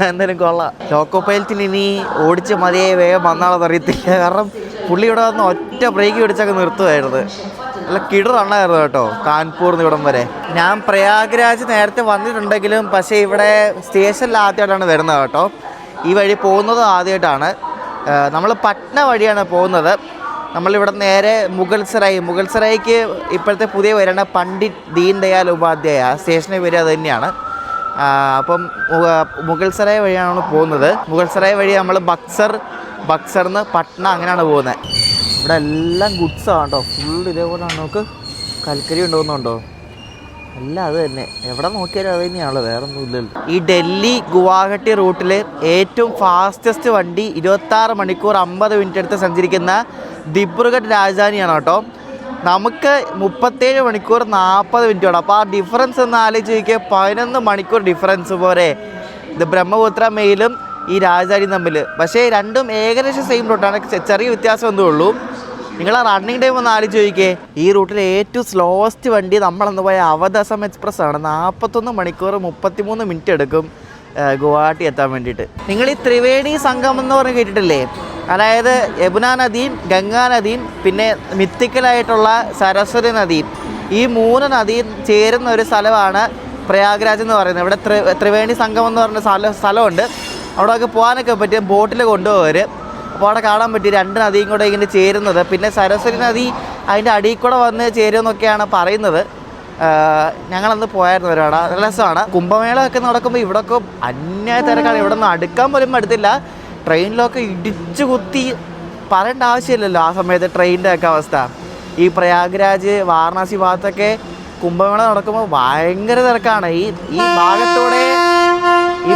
എന്തായാലും കൊള്ളാം. ലോക്കോ പൈലറ്റിന് ഇനി ഓടിച്ച് മതിയായി വേഗം വന്നാളെന്ന് അറിയത്തില്ല. കാരണം പുള്ളി ഇവിടെ വന്ന് ഒറ്റ ബ്രേക്ക് പിടിച്ചൊക്കെ നിർത്തുമായിരുന്നു. നല്ല കിടറണ്ണായിരുന്നു കേട്ടോ കാൺപൂർ ഇവിടം വരെ. ഞാൻ പ്രയാഗ്രാജ് നേരത്തെ വന്നിട്ടുണ്ടെങ്കിലും പക്ഷേ ഇവിടെ സ്റ്റേഷനിൽ ആദ്യമായിട്ടാണ് വരുന്നത് കേട്ടോ. ഈ വഴി പോകുന്നത് ആദ്യമായിട്ടാണ്. നമ്മൾ പട്ന വഴിയാണ് പോകുന്നത്. നമ്മളിവിടെ നേരെ മുഗൾസരായിക്ക് ഇപ്പോഴത്തെ പുതിയ വരേണ്ട പണ്ഡിറ്റ് ദീൻ ദയാൽ ഉപാധ്യായ സ്റ്റേഷനിൽ വരിക അത് തന്നെയാണ്. അപ്പം മുഗൾസരായ് വഴിയാണ് നമ്മൾ പോകുന്നത്. മുഗൾസരായ് വഴി നമ്മൾ ബക്സറിന്ന് പട്ന അങ്ങനെയാണ് പോകുന്നത്. ഇവിടെ എല്ലാം ഗുഡ്സാണ് കേട്ടോ. ഫുൾ ഇതേപോലെയാണ്. നമുക്ക് കൽക്കരി ഉണ്ടോന്നുണ്ടോ? എല്ലാം അത് തന്നെ, എവിടെ നോക്കിയാലും അത് തന്നെയാണല്ലോ, വേറെ ഒന്നും ഇല്ലല്ലോ. ഈ ഡൽഹി ഗുവാഹട്ടി റൂട്ടിൽ ഏറ്റവും ഫാസ്റ്റസ്റ്റ് വണ്ടി 26 മണിക്കൂർ 50 മിനിറ്റ് എടുത്ത് സഞ്ചരിക്കുന്ന ദിബ്രുഗഡ് രാജധാനിയാണ് കേട്ടോ. നമുക്ക് 37 മണിക്കൂർ 40 മിനിറ്റ് വേണം. അപ്പോൾ ആ ഡിഫറൻസ് ഒന്ന് ആലോചിച്ച് നോക്കിയാൽ 11 മണിക്കൂർ ഡിഫറൻസ് പോരെ ഇത് ബ്രഹ്മപുത്ര മെയിലും ഈ രാജധാനിയും തമ്മിൽ. പക്ഷേ രണ്ടും ഏകദേശം സെയിം റൂട്ടാണ്, ചെറിയ വ്യത്യാസം ഒന്നും ഉള്ളൂ. നിങ്ങൾ ആ റണ്ണിങ് ടൈം ഒന്ന് ആലോചിച്ച് ചോദിക്കേ. ഈ റൂട്ടിലെ ഏറ്റവും സ്ലോവസ്റ്റ് വണ്ടി നമ്മളന്ന് പോയ അവധ് അസം എക്സ്പ്രസ് ആണ്. 41 മണിക്കൂർ 33 മിനിറ്റ് എടുക്കും ഗുവാഹട്ടി എത്താൻ വേണ്ടിയിട്ട്. നിങ്ങൾ ഈ ത്രിവേണി സംഗമം എന്ന് പറഞ്ഞ് കേട്ടിട്ടില്ലേ? അതായത് യമുന നദിയും ഗംഗാ നദിയും പിന്നെ മിത്തിക്കലായിട്ടുള്ള സരസ്വതി നദിയും, ഈ 3 നദിയും ചേരുന്ന ഒരു സ്ഥലമാണ് പ്രയാഗ്രാജ് എന്ന് പറയുന്നത്. ഇവിടെ ത്രിവേണി സംഗമം എന്ന് പറഞ്ഞ സ്ഥലമുണ്ട്. അവിടെയൊക്കെ പോകാനൊക്കെ പറ്റും, ബോട്ടിൽ കൊണ്ടുപോകർ. അപ്പോൾ അവിടെ കാണാൻ പറ്റും 2 നദിയും കൂടെ ഇങ്ങനെ ചേരുന്നത്. പിന്നെ സരസ്വതി നദി അതിൻ്റെ അടിയിൽ കൂടെ വന്ന് ചേരുമെന്നൊക്കെയാണ് പറയുന്നത്. ഞങ്ങളന്ന് പോയായിരുന്നു ഒരുപാട്, നല്ല രസമാണ്. കുംഭമേള ഒക്കെ നടക്കുമ്പോൾ ഇവിടെയൊക്കെ അന്യായ തിരക്കാണ്. ഇവിടെ നിന്ന് അടുക്കാൻ പോലും അടുത്തില്ല. ട്രെയിനിലൊക്കെ ഇടിച്ചു കുത്തി പറയേണ്ട ആവശ്യമില്ലല്ലോ ആ സമയത്ത് ട്രെയിനിൻ്റെ ഒക്കെ അവസ്ഥ. ഈ പ്രയാഗ്രാജ് വാരണാസി ഭാഗത്തൊക്കെ കുംഭമേള നടക്കുമ്പോൾ ഭയങ്കര തിരക്കാണ്. ഈ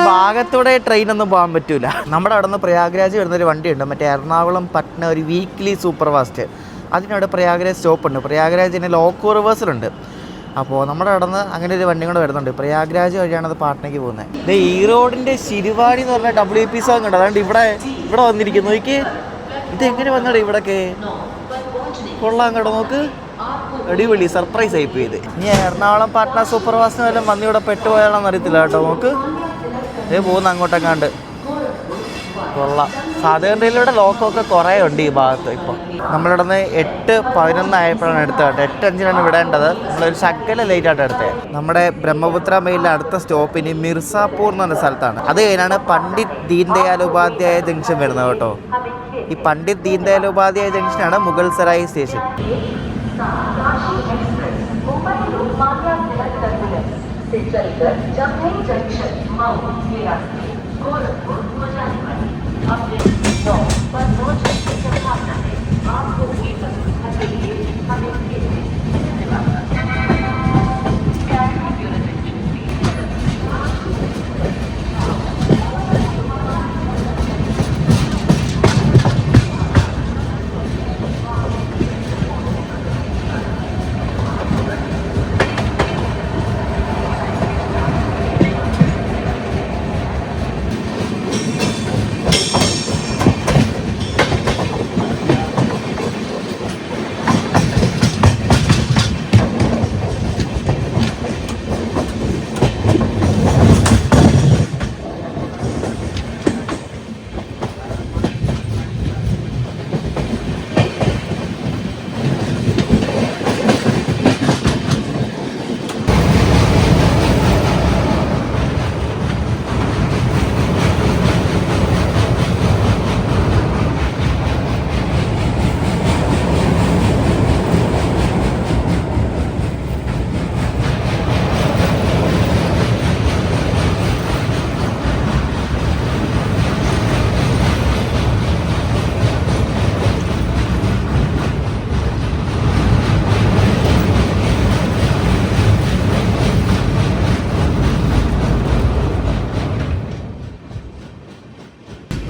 ഭാഗത്തൂടെ ട്രെയിനൊന്നും പോകാൻ പറ്റില്ല. നമ്മുടെ അവിടെ നിന്ന് പ്രയാഗ്രാജ് വരുന്നൊരു വണ്ടിയുണ്ട്, മറ്റേ എറണാകുളം പട്ന ഒരു വീക്ക്ലി സൂപ്പർ ഫാസ്റ്റ്. അതിനവിടെ പ്രയാഗ്രാജ് സ്റ്റോപ്പുണ്ട്. പ്രയാഗ്രാജിന് ലോക്കോ റിവേഴ്സലുണ്ട്. അപ്പോൾ നമ്മുടെ അവിടെ നിന്ന് അങ്ങനെ ഒരു വണ്ടി കൂടെ വരുന്നുണ്ട്. പ്രയാഗ്രാജ് വഴിയാണ് അത് പാട്നയ്ക്ക് പോകുന്നത്. ഇത് ഈ റോഡിൻ്റെ ശിരുവാണി എന്ന് പറഞ്ഞാൽ WP സോങ് ഉണ്ട്. അതുകൊണ്ട് ഇവിടെ വന്നിരിക്കുന്നു. നോക്കി ഇതെങ്ങനെ വന്നടേ ഇവിടെയൊക്കെ. കൊള്ളാം കേട്ടോ, നോക്ക് അടിപൊളി. സർപ്രൈസ് ആയിപ്പോയി ഇത്. ഇനി എറണാകുളം പാട്ന സൂപ്പർ ഫാസ്റ്റിന് വല്ലതും വന്ന് ഇവിടെ പെട്ടുപോയാണെന്ന് അറിയത്തില്ല കേട്ടോ. നോക്ക് ഇതേ പോകുന്ന അങ്ങോട്ടേക്കാണ്ട്. കൊള്ളാം. സാധാരണ റെയിൽവേയുടെ ലോക്കമൊക്കെ കുറേ ഉണ്ട് ഈ ഭാഗത്ത്. ഇപ്പം നമ്മളിവിടെ നിന്ന് 8:11 ആയപ്പോഴാണ് എടുത്തത് കേട്ടോ. 8:05 വിടേണ്ടത്. നമ്മളൊരു ശക്കല ലേറ്റായിട്ട് എടുത്തത്. നമ്മുടെ ബ്രഹ്മപുത്ര മെയിലിലെ അടുത്ത സ്റ്റോപ്പിന് മിർസാപൂർ എന്ന് പറഞ്ഞ സ്ഥലത്താണ്. അത് കഴിഞ്ഞാണ് പണ്ഡിറ്റ് ദീൻ ദയാൽ ഉപാധ്യായ ജംഗ്ഷൻ വരുന്നത് കേട്ടോ. ഈ പണ്ഡിറ്റ് ദീൻ ദയാൽ ഉപാധ്യായ ജംഗ്ഷനാണ് മുഗൾസരായി സ്റ്റേഷൻ.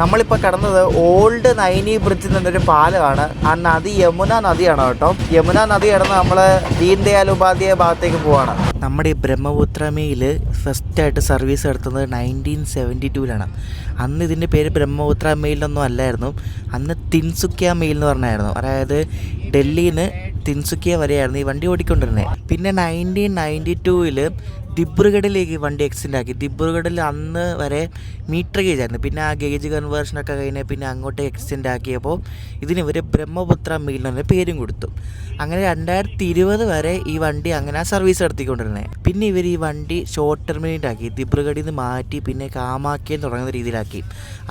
നമ്മളിപ്പോൾ കടന്നത് ഓൾഡ് നൈനി ബ്രിഡ്ജിൽ നിന്നൊരു പാലമാണ്. ആ നദി യമുന നദിയാണ് കേട്ടോ. യമുന നദി കടന്ന് നമ്മൾ ദീൻ ദയാൽ ഉപാധ്യായ ഭാഗത്തേക്ക് പോവാണ്. നമ്മുടെ ഈ ബ്രഹ്മപുത്ര മെയിൽ ഫസ്റ്റായിട്ട് സർവീസ് നടത്തുന്നത് 1972 അന്ന് ഇതിൻ്റെ പേര് ബ്രഹ്മപുത്ര മെയിലൊന്നും അല്ലായിരുന്നു. അന്ന് തിൻസുക്കിയ മെയിൽ എന്ന് പറഞ്ഞായിരുന്നു. അതായത് ഡൽഹിയിൽ നിന്ന് തിൻസുക്കിയ വരെയായിരുന്നു ഈ വണ്ടി ഓടിക്കൊണ്ടിരുന്നത്. പിന്നെ 1992 ദിബ്രുഗഡിലേക്ക് വണ്ടി എക്സ്റ്റെൻഡ് ആക്കി. ദിബ്രുഗഡിൽ അന്ന് വരെ മീറ്റർ ഗേജ് ആയിരുന്നു. പിന്നെ ആ ഗേജ് കൺവേർഷനൊക്കെ കഴിഞ്ഞ് പിന്നെ അങ്ങോട്ട് എക്സ്റ്റെൻഡ് ആക്കിയപ്പോൾ ഇതിന് ഇവർ ബ്രഹ്മപുത്ര മെയിൽ എന്ന പേരും കൊടുത്തു. അങ്ങനെ 2020 വരെ ഈ വണ്ടി അങ്ങനെ സർവീസ് നടത്തിക്കൊണ്ടിരുന്നത്. പിന്നെ ഇവർ ഈ വണ്ടി ഷോർട്ട് ടെർമിനേറ്റ് ആക്കി. ദിബ്രുഗഡിൽ നിന്ന് മാറ്റി പിന്നെ കാമാക്യം തുടങ്ങുന്ന രീതിയിലാക്കി.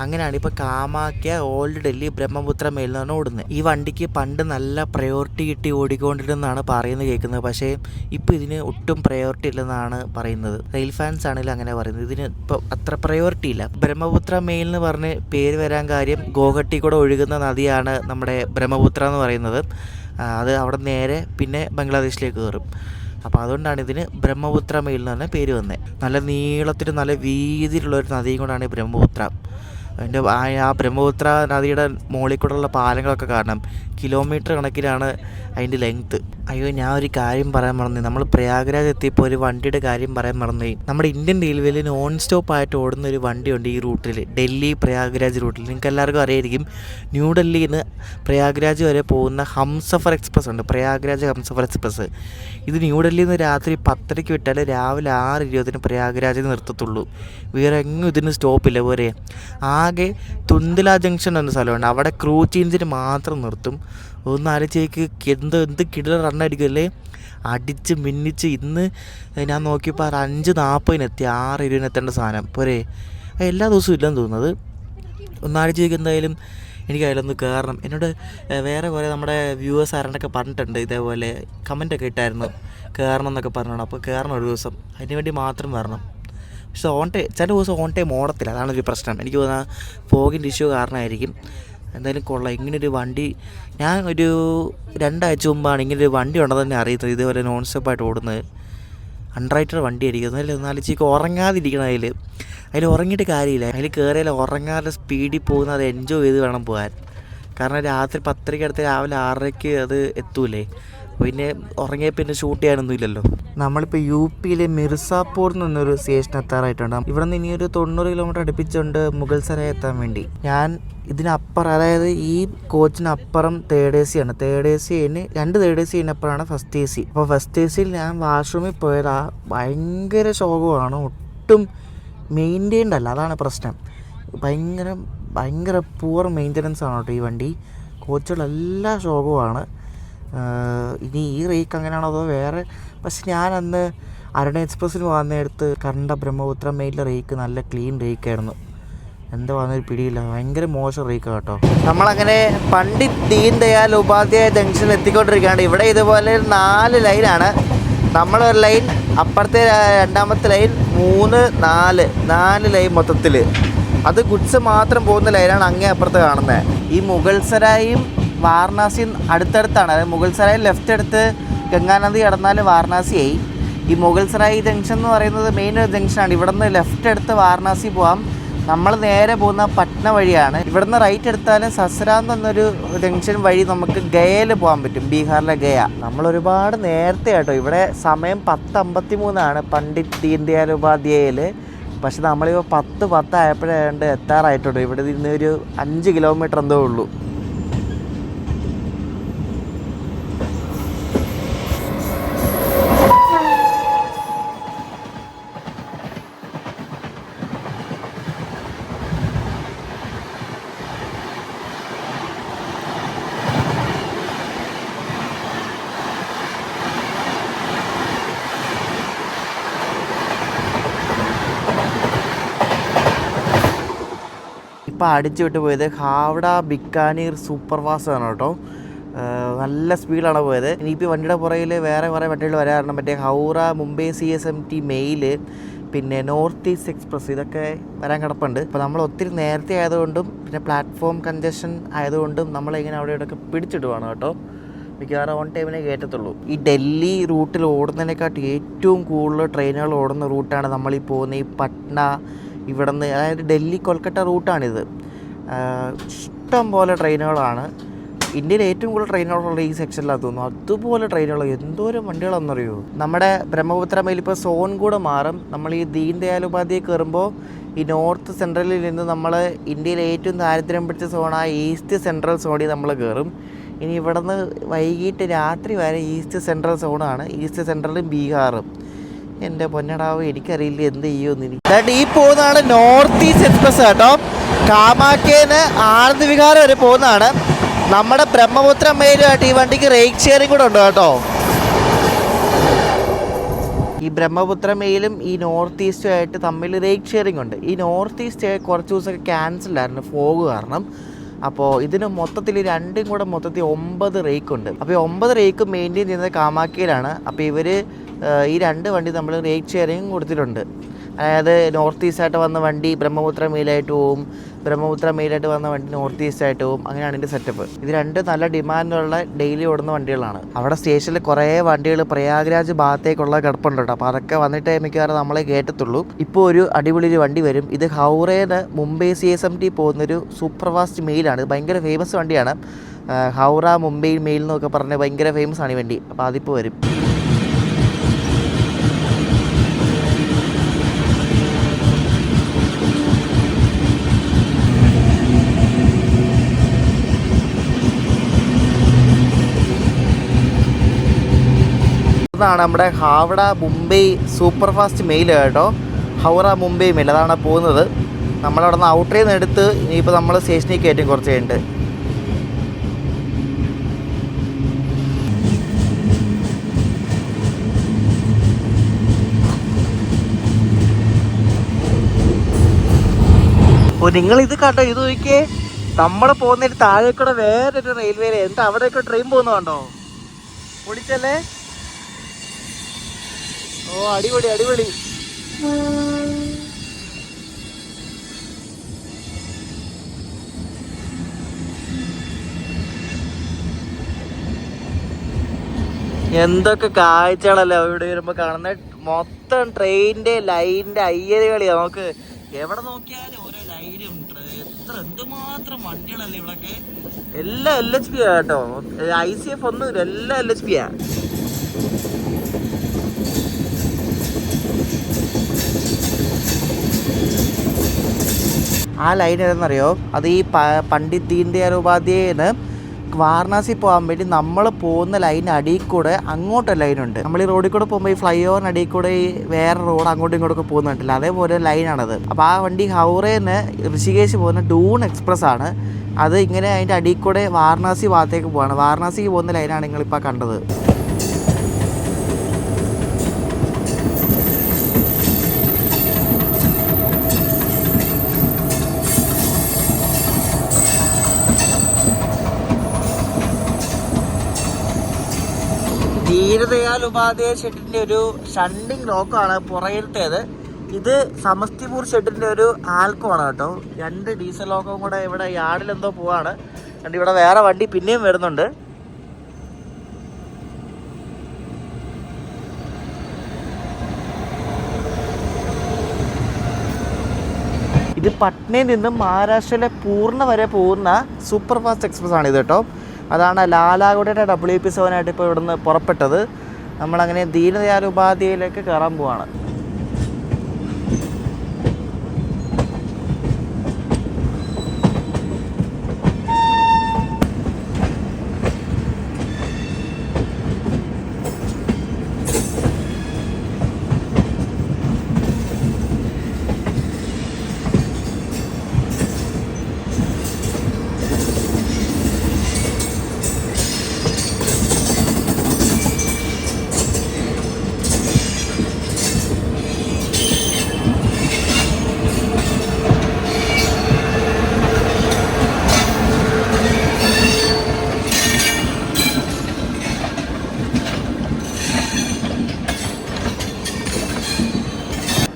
അങ്ങനെയാണ് ഇപ്പോൾ കാമാക്യ ഓൾഡ് ഡൽഹി ബ്രഹ്മപുത്ര മെയിൽ നിന്നാണ് ഓടുന്നത്. ഈ വണ്ടിക്ക് പണ്ട് നല്ല പ്രയോറിറ്റി കിട്ടി ഓടിക്കൊണ്ടിരുന്നതാണ് പറയുന്നത് കേൾക്കുന്നത്. പക്ഷേ ഇപ്പോൾ ഇതിന് ഒട്ടും പ്രയോറിറ്റി ഇല്ലെന്നാണ് പറയുന്നത്. റെയിൽ ഫാൻസ് ആണെങ്കിലും അങ്ങനെ പറയുന്നത്. ഇതിന് ഇപ്പോൾ അത്ര പ്രയോറിറ്റി ഇല്ല. ബ്രഹ്മപുത്ര മെയിൽ എന്ന് പറഞ്ഞ് പേര് വരാൻ കാര്യം ഗോഹട്ടി കൂടെ ഒഴുകുന്ന നദിയാണ് നമ്മുടെ ബ്രഹ്മപുത്ര എന്ന് പറയുന്നത്. അത് അവിടെ നേരെ പിന്നെ ബംഗ്ലാദേശിലേക്ക് കയറും. അപ്പോൾ അതുകൊണ്ടാണ് ഇതിന് ബ്രഹ്മപുത്ര മെയിൽ എന്ന് പറഞ്ഞ പേര് വന്നത്. നല്ല നീളത്തിൽ നല്ല വീതിയിലുള്ളൊരു നദിയും കൂടാണ് ഈ ബ്രഹ്മപുത്ര. അതിൻ്റെ ആ ബ്രഹ്മപുത്ര നദിയുടെ മുകളിൽ കൂടെയുള്ള പാലങ്ങളൊക്കെ കാണാം. കിലോമീറ്റർ കണക്കിലാണ് അതിൻ്റെ ലെങ്ത്ത്. അയ്യോ, ഞാൻ ഒരു കാര്യം പറയാൻ മറന്നു. നമ്മൾ പ്രയാഗ്രാജ് എത്തിയപ്പോൾ ഒരു വണ്ടിയുടെ കാര്യം പറയാൻ മറന്നുപോയി. നമ്മുടെ ഇന്ത്യൻ റെയിൽവേയിൽ നോൺ സ്റ്റോപ്പ് ആയിട്ട് ഓടുന്ന ഒരു വണ്ടിയുണ്ട് ഈ റൂട്ടിൽ, ഡൽഹി പ്രയാഗ്രാജ് റൂട്ടിൽ. നിങ്ങൾക്ക് എല്ലാവർക്കും അറിയായിരിക്കും. ന്യൂഡൽഹിയിൽ നിന്ന് പ്രയാഗ്രാജ് വരെ പോകുന്ന ഹംസഫർ എക്സ്പ്രസ് ഉണ്ട്, പ്രയാഗ്രാജ് ഹംസഫർ എക്സ്പ്രസ്. ഇത് ന്യൂഡൽഹിയിൽ നിന്ന് രാത്രി 10:30 വിട്ടാൽ രാവിലെ 6:20 പ്രയാഗ്രാജിൽ നിർത്തത്തുള്ളൂ. വേറെ എങ്ങും ഇതിന് സ്റ്റോപ്പില്ല. പോരെ ആകെ തുന്ദല ജംഗ്ഷൻ എന്ന സ്ഥലമുണ്ട്, അവിടെ ക്രൂ ചേഞ്ചിന് മാത്രം നിർത്തും. ഒന്ന് ആലോചിക്ക്, എന്ത് കിടില റണ്ണടിക്കുമല്ലേ, അടിച്ച് മിന്നിച്ച്. ഇന്ന് ഞാൻ നോക്കിയപ്പോൾ 5:40 എത്തി, 6:20 എത്തേണ്ട സാധനം. പോരെ എല്ലാ ദിവസവും ഇല്ലെന്ന് തോന്നുന്നത്. ഒന്നാലോചിക്ക്. എന്തായാലും എനിക്ക് അതിലൊന്ന് കയറണം. എന്നോട് വേറെ കുറേ നമ്മുടെ വ്യൂവേഴ്സ് ആരണ്ടൊക്കെ പറഞ്ഞിട്ടുണ്ട്, ഇതേപോലെ കമൻറ്റൊക്കെ ഇട്ടായിരുന്നു കയറണം എന്നൊക്കെ പറഞ്ഞോണം. അപ്പോൾ കയറണം ഒരു ദിവസം, അതിന് വേണ്ടി മാത്രം വരണം. പക്ഷെ ചില ദിവസം ഓൺ ടൈം ഓടത്തില്ല, അതാണൊരു പ്രശ്നം. എനിക്ക് തോന്നുന്നത് ഫോഗിൻ്റെ ഇഷ്യൂ കാരണമായിരിക്കും. എന്തായാലും കൊള്ളാം ഇങ്ങനൊരു വണ്ടി. ഞാൻ ഒരു 2 ആഴ്ച മുമ്പാണ് ഇങ്ങനൊരു വണ്ടി ഉണ്ടെന്ന് തന്നെ അറിയുന്നത്. ഇതേപോലെ നോൺ സ്റ്റോപ്പായിട്ട് ഓടുന്നത് അണ്ടർ റൈറ്റഡ് വണ്ടി ആയിരിക്കും. അല്ലേ ഒന്നാലോചിക്ക്, ഉറങ്ങാതിരിക്കണം അതിൽ ഉറങ്ങിയിട്ട് കാര്യമില്ല. അതിൽ കയറിയാൽ ഉറങ്ങാതെ സ്പീഡിൽ പോകുന്ന അത് എൻജോയ് ചെയ്ത് വേണം പോകാൻ. കാരണം രാത്രി 10:30 അടുത്ത് രാവിലെ 6:00 അത് എത്തൂലേ. പിന്നെ ഉറങ്ങിയ പിന്നെ ഷൂട്ട് ചെയ്യാനൊന്നും ഇല്ലല്ലോ. നമ്മളിപ്പോൾ UP-യിലെ മിർസാപൂർ എന്നൊരു സ്റ്റേഷൻ എത്താറായിട്ടുണ്ട്. ഇവിടെ നിന്ന് ഇനിയൊരു 90 കിലോമീറ്റർ അടുപ്പിച്ചുണ്ട് മുഗൾ സരായ് എത്താൻ വേണ്ടി. ഞാൻ ഇതിനപ്പുറം, അതായത് ഈ കോച്ചിനപ്പുറം തേർഡ് AC ആണ്. തേർഡ് AC കഴിഞ്ഞ് 2 തേർഡ് AC കഴിഞ്ഞപ്പോഴാണ് ഫസ്റ്റ് AC. അപ്പോൾ ഫസ്റ്റ് AC-യിൽ ഞാൻ വാഷ്റൂമിൽ പോയതാ. ഭയങ്കര ശോകമാണ്, ഒട്ടും മെയിൻറ്റെയിൻഡ് അല്ല, അതാണ് പ്രശ്നം. ഭയങ്കര പൂവർ മെയിൻ്റനൻസ് ആണ് കേട്ടോ ഈ വണ്ടി. കോച്ചുകളെല്ലാം ശോകമാണ്. ഇനി ഈ റേക്ക് അങ്ങനെയാണോ അതോ വേറെ. പക്ഷെ ഞാൻ അന്ന് അരുണ എക്സ്പ്രസ്സിന് വന്നിടത്ത് കണ്ട ബ്രഹ്മപുത്ര മെയിലിലെ റേക്ക് നല്ല ക്ലീൻ റേക്കായിരുന്നു. എന്താ വന്നൊരു പിടിയില്ല, ഭയങ്കര മോശം റേക്ക് കേട്ടോ. നമ്മളങ്ങനെ പണ്ഡിറ്റ് ദീൻ ദയാൽ ഉപാധ്യായ ജംഗ്ഷനിൽ എത്തിക്കൊണ്ടിരിക്കുകയാണ്. ഇവിടെ ഇതുപോലെ 4 ലൈനാണ്. നമ്മളൊരു ലൈൻ, അപ്പുറത്തെ 2ാമത്തെ ലൈൻ, 3, 4 ലൈൻ മൊത്തത്തിൽ. അത് ഗുഡ്സ് മാത്രം പോകുന്ന ലൈനാണ് അങ്ങേ അപ്പുറത്ത് കാണുന്നത്. ഈ മുഗൾ സരായും വാരണാസിയും അടുത്തടുത്താണ്. അതായത് മുഗൾ സരായി ലെഫ്റ്റ് എടുത്ത് ഗംഗാനദി കടന്നാൽ വാരണാസിയായി. ഈ മുഗൾ സരായി ജംഗ്ഷൻ എന്ന് പറയുന്നത് മെയിൻ ജംഗ്ഷനാണ്. ഇവിടെ നിന്ന് ലെഫ്റ്റ് എടുത്ത് വാരണാസി പോകാം. നമ്മൾ നേരെ പോകുന്ന പട്ന വഴിയാണ്. ഇവിടെ നിന്ന് റൈറ്റ് എടുത്താൽ സസ്രാന്ത് എന്നൊരു ജംഗ്ഷൻ വഴി നമുക്ക് ഗയയിൽ പോകാൻ പറ്റും, ബീഹാറിലെ ഗയ. നമ്മൾ ഒരുപാട് നേരത്തെ ആട്ടോ. ഇവിടെ സമയം 10:53 പണ്ഡിറ്റ് ദീൻ ദയാൽ ഉപാധ്യായയിൽ. പക്ഷെ നമ്മളിപ്പോൾ 10:10 ആയപ്പോഴാണ്ട് എത്താറായിട്ടുണ്ട്. ഇവിടെ നിന്ന് ഒരു 5 കിലോമീറ്റർ എന്തോ ഉള്ളൂ. ഇപ്പോൾ അടിച്ചു വിട്ട് പോയത് ഹാവ്ഡ ബിക്കാനീർ സൂപ്പർ ഫാസ്റ്റ് ആണ് കേട്ടോ. നല്ല സ്പീഡാണ് പോയത്. ഇനിയിപ്പോൾ വണ്ടിയുടെ പുറകിൽ വേറെ കുറേ വണ്ടികൾ വരാറുണ്ട്. മറ്റേ ഹൗറ മുംബൈ CSMT മെയിൽ, പിന്നെ നോർത്ത് ഈസ്റ്റ് എക്സ്പ്രസ്, ഇതൊക്കെ വരാൻ കിടപ്പുണ്ട്. അപ്പോൾ നമ്മൾ ഒത്തിരി നേരത്തെ ആയതുകൊണ്ടും പിന്നെ പ്ലാറ്റ്ഫോം കൺജഷൻ ആയതുകൊണ്ടും നമ്മളിങ്ങനെ അവിടെ ഇവിടെയൊക്കെ പിടിച്ചിടുവാണ് കേട്ടോ. മിക്കവാറും ഓൺ ടൈമിനെ കയറ്റത്തുള്ളൂ. ഈ ഡൽഹി റൂട്ടിൽ ഓടുന്നതിനെക്കാട്ടി ഏറ്റവും കൂടുതൽ ട്രെയിനുകൾ ഓടുന്ന റൂട്ടാണ് നമ്മളീ പോകുന്ന ഈ പട്ന. ഇവിടെ നിന്ന്, അതായത് ഡൽഹി കൊൽക്കട്ട റൂട്ടാണിത്. ഇഷ്ടം പോലെ ട്രെയിനുകളാണ്. ഇന്ത്യയിൽ ഏറ്റവും കൂടുതൽ ട്രെയിനുകളുള്ള ഈ സെക്ഷനിലാണ് തോന്നുന്നു. അതുപോലെ ട്രെയിനുകൾ എന്തോരം വണ്ടികളാണെന്നറിയോ. നമ്മുടെ ബ്രഹ്മപുത്ര മെയിൽ ഇപ്പോൾ സോൺ കൂടെ മാറും. നമ്മൾ ഈ ദീൻ ദയാൽ ഉപാധ്യായ കയറുമ്പോൾ ഈ നോർത്ത് സെൻട്രലിൽ നിന്ന് നമ്മൾ ഇന്ത്യയിലെ ഏറ്റവും ദാരിദ്ര്യം പിടിച്ച സോണായ ഈസ്റ്റ് സെൻട്രൽ സോണിൽ നമ്മൾ കയറും. ഇനി ഇവിടെ നിന്ന് വൈകിട്ട് രാത്രി വരെ ഈസ്റ്റ് സെൻട്രൽ സോണാണ്. ഈസ്റ്റ് സെൻട്രലും ബീഹാറും. എൻ്റെ പൊന്നടാവ്, എനിക്കറിയില്ല എന്ത് ചെയ്യുമെന്ന്. അതായത് ഈ പോകുന്നതാണ് നോർത്ത് ഈസ്റ്റ് എക്സ്പ്രസ് കേട്ടോ. കാമാക്കേന്ന് ആനന്ദ് വിഹാർ വരെ പോകുന്നതാണ്. നമ്മുടെ ബ്രഹ്മപുത്ര മെയിലുമായിട്ട് ഈ വണ്ടിക്ക് റേറ്റ് ഷെയറിംഗ് കൂടെ ഉണ്ട് കേട്ടോ. ഈ ബ്രഹ്മപുത്ര മെയിലും ഈ നോർത്ത് ഈസ്റ്റുമായിട്ട് തമ്മിൽ റേറ്റ് ഷെയറിംഗ് ഉണ്ട്. ഈ നോർത്ത് ഈസ്റ്റ് കുറച്ച് ദിവസമൊക്കെ ക്യാൻസലായിരുന്നു ഫോഗ് കാരണം. അപ്പോൾ ഇതിന് മൊത്തത്തിൽ രണ്ടും കൂടെ മൊത്തത്തിൽ 9 റേക്ക് ഉണ്ട്. അപ്പോൾ ഈ 9 റേക്ക് മെയിൻറ്റെയിൻ ചെയ്യുന്നത് കാമാക്കിയിലാണ്. അപ്പോൾ ഇവർ ഈ 2 വണ്ടി നമ്മൾ റേറ്റ് ഷെയറിംഗ് കൊടുത്തിട്ടുണ്ട്. അതായത് നോർത്ത് ഈസ്റ്റായിട്ട് വന്ന വണ്ടി ബ്രഹ്മപുത്ര മെയിലായിട്ട് പോവും, ബ്രഹ്മപുത്ര മെയിലായിട്ട് വന്ന വണ്ടി നോർത്ത് ഈസ്റ്റ് ആയിട്ട് പോവും. അങ്ങനെയാണ് ഇതിൻ്റെ സെറ്റപ്പ്. ഇത് 2 നല്ല ഡിമാൻഡുള്ള ഡെയിലി ഓടുന്ന വണ്ടികളാണ്. അവിടെ സ്റ്റേഷനിൽ കുറേ വണ്ടികൾ പ്രയാഗ്രാജ് ഭാഗത്തേക്കുള്ള കിടപ്പുണ്ട് കേട്ടോ. അപ്പോൾ അതൊക്കെ വന്നിട്ടേ മിക്കവാറും നമ്മളെ കയറ്റത്തുള്ളൂ. ഇപ്പോൾ ഒരു അടിപൊളി വണ്ടി വരും. ഇത് ഹൗറേന്ന് മുംബൈ CSMT പോകുന്നൊരു സൂപ്പർ ഫാസ്റ്റ് മെയിലാണ്. ഇത് ഭയങ്കര ഫേമസ് വണ്ടിയാണ്. ഹൗറ മുംബൈ മെയിൽ എന്നൊക്കെ പറഞ്ഞ് ഭയങ്കര ഫേമസ് ആണ് ഈ വണ്ടി. അപ്പോൾ അതിപ്പോൾ വരും. ാണ് നമ്മുടെ ഹാവട മുംബൈ സൂപ്പർ ഫാസ്റ്റ് മെയിൽ കേട്ടോ. ഹൗറ മുംബൈ മെയിൽ അതാണ് പോകുന്നത്. നമ്മളവിടെ നിന്ന് ഔട്ടറിൽ നിന്ന് എടുത്ത് ഇനിയിപ്പോൾ നമ്മൾ സ്റ്റേഷനിൽ കയറ്റും കുറച്ച് കഴിഞ്ഞിട്ട്. ഓ, നിങ്ങളിത് കണ്ടോ? ഇത് നോക്കിയേ, നമ്മൾ പോകുന്നതിന് താഴേക്കൂടെ വേറൊരു റെയിൽവേയിൽ എന്താ അവിടെയൊക്കെ ട്രെയിൻ പോകുന്നത് കണ്ടോ? ഓടിച്ചല്ലേ? ഓ, അടിപൊളി അടിപൊളി. എന്തൊക്കെ കാഴ്ചകളല്ലേ ഇവിടെ വരുമ്പോൾ കാണുന്നത്. മൊത്തം ട്രെയിനിൻ്റെ ലൈനിൻ്റെ അയ്യരുകളിയാണ്. നമുക്ക് എവിടെ നോക്കിയാലും ഓരോ ലൈനും എന്തുമാത്രം വണ്ടികളല്ലേ ഇവിടെയൊക്കെ. എല്ലാം LHP കേട്ടോ. ICF ഒന്നുമില്ല, എല്ലാം LHP. ആ ലൈൻ ഏതെന്നറിയോ? അത് ഈ പണ്ഡിറ്റ് ദീൻ ദയാൽ ഉപാധ്യായന്ന് വാരണാസി പോകാൻ വേണ്ടി നമ്മൾ പോകുന്ന ലൈൻ അടിയിൽ കൂടെ അങ്ങോട്ടൊരു ലൈനുണ്ട്. നമ്മൾ ഈ റോഡിൽ കൂടെ പോകുമ്പോൾ ഈ ഫ്ലൈ ഓവറിന് അടിയിൽ കൂടെ ഈ വേറെ റോഡ് അങ്ങോട്ടും ഇങ്ങോട്ടൊക്കെ പോകുന്നുണ്ടല്ലോ, അതേപോലെ ലൈനാണത്. അപ്പോൾ ആ വണ്ടി ഹൗറേന്ന് ഋഷികേശ് പോകുന്ന ഡൂൺ എക്സ്പ്രസ് ആണ്. അത് ഇങ്ങനെ അതിൻ്റെ അടിയിൽ കൂടെ വാരണാസി ഭാഗത്തേക്ക് പോവാണ്. വാരണാസിക്ക് പോകുന്ന ലൈനാണ് നിങ്ങളിപ്പോൾ കണ്ടത്. ദീനദയാൽ ഉപാധ്യായ ഷെഡിൻ്റെ ഒരു ഷണ്ടിങ് ലോക്കാണ് പുറകിലത്തേത്. ഇത് സമസ്തിപൂർ ഷെഡിൻ്റെ ഒരു ആൽക്കമാണ് കേട്ടോ. 2 ഡീസൽ ലോക്കവും കൂടെ ഇവിടെ യാർഡിലെന്തോ പോവാണ്. എന്നിട്ട് ഇവിടെ വേറെ വണ്ടി പിന്നെയും വരുന്നുണ്ട്. ഇത് പട്നയിൽ നിന്നും മഹാരാഷ്ട്രയിലെ പൂർണ്ണ വരെ പോകുന്ന സൂപ്പർ ഫാസ്റ്റ് എക്സ്പ്രസ് ആണ് ഇത് കേട്ടോ. അതാണ് ലാലാഗുഡയുടെ WP7 ആയിട്ട് ഇപ്പോൾ ഇവിടുന്ന് പുറപ്പെട്ടത്. നമ്മളങ്ങനെ ദീനദയാൽ ഉപാധ്യായയിലേക്ക് കയറാൻ പോവാണ്.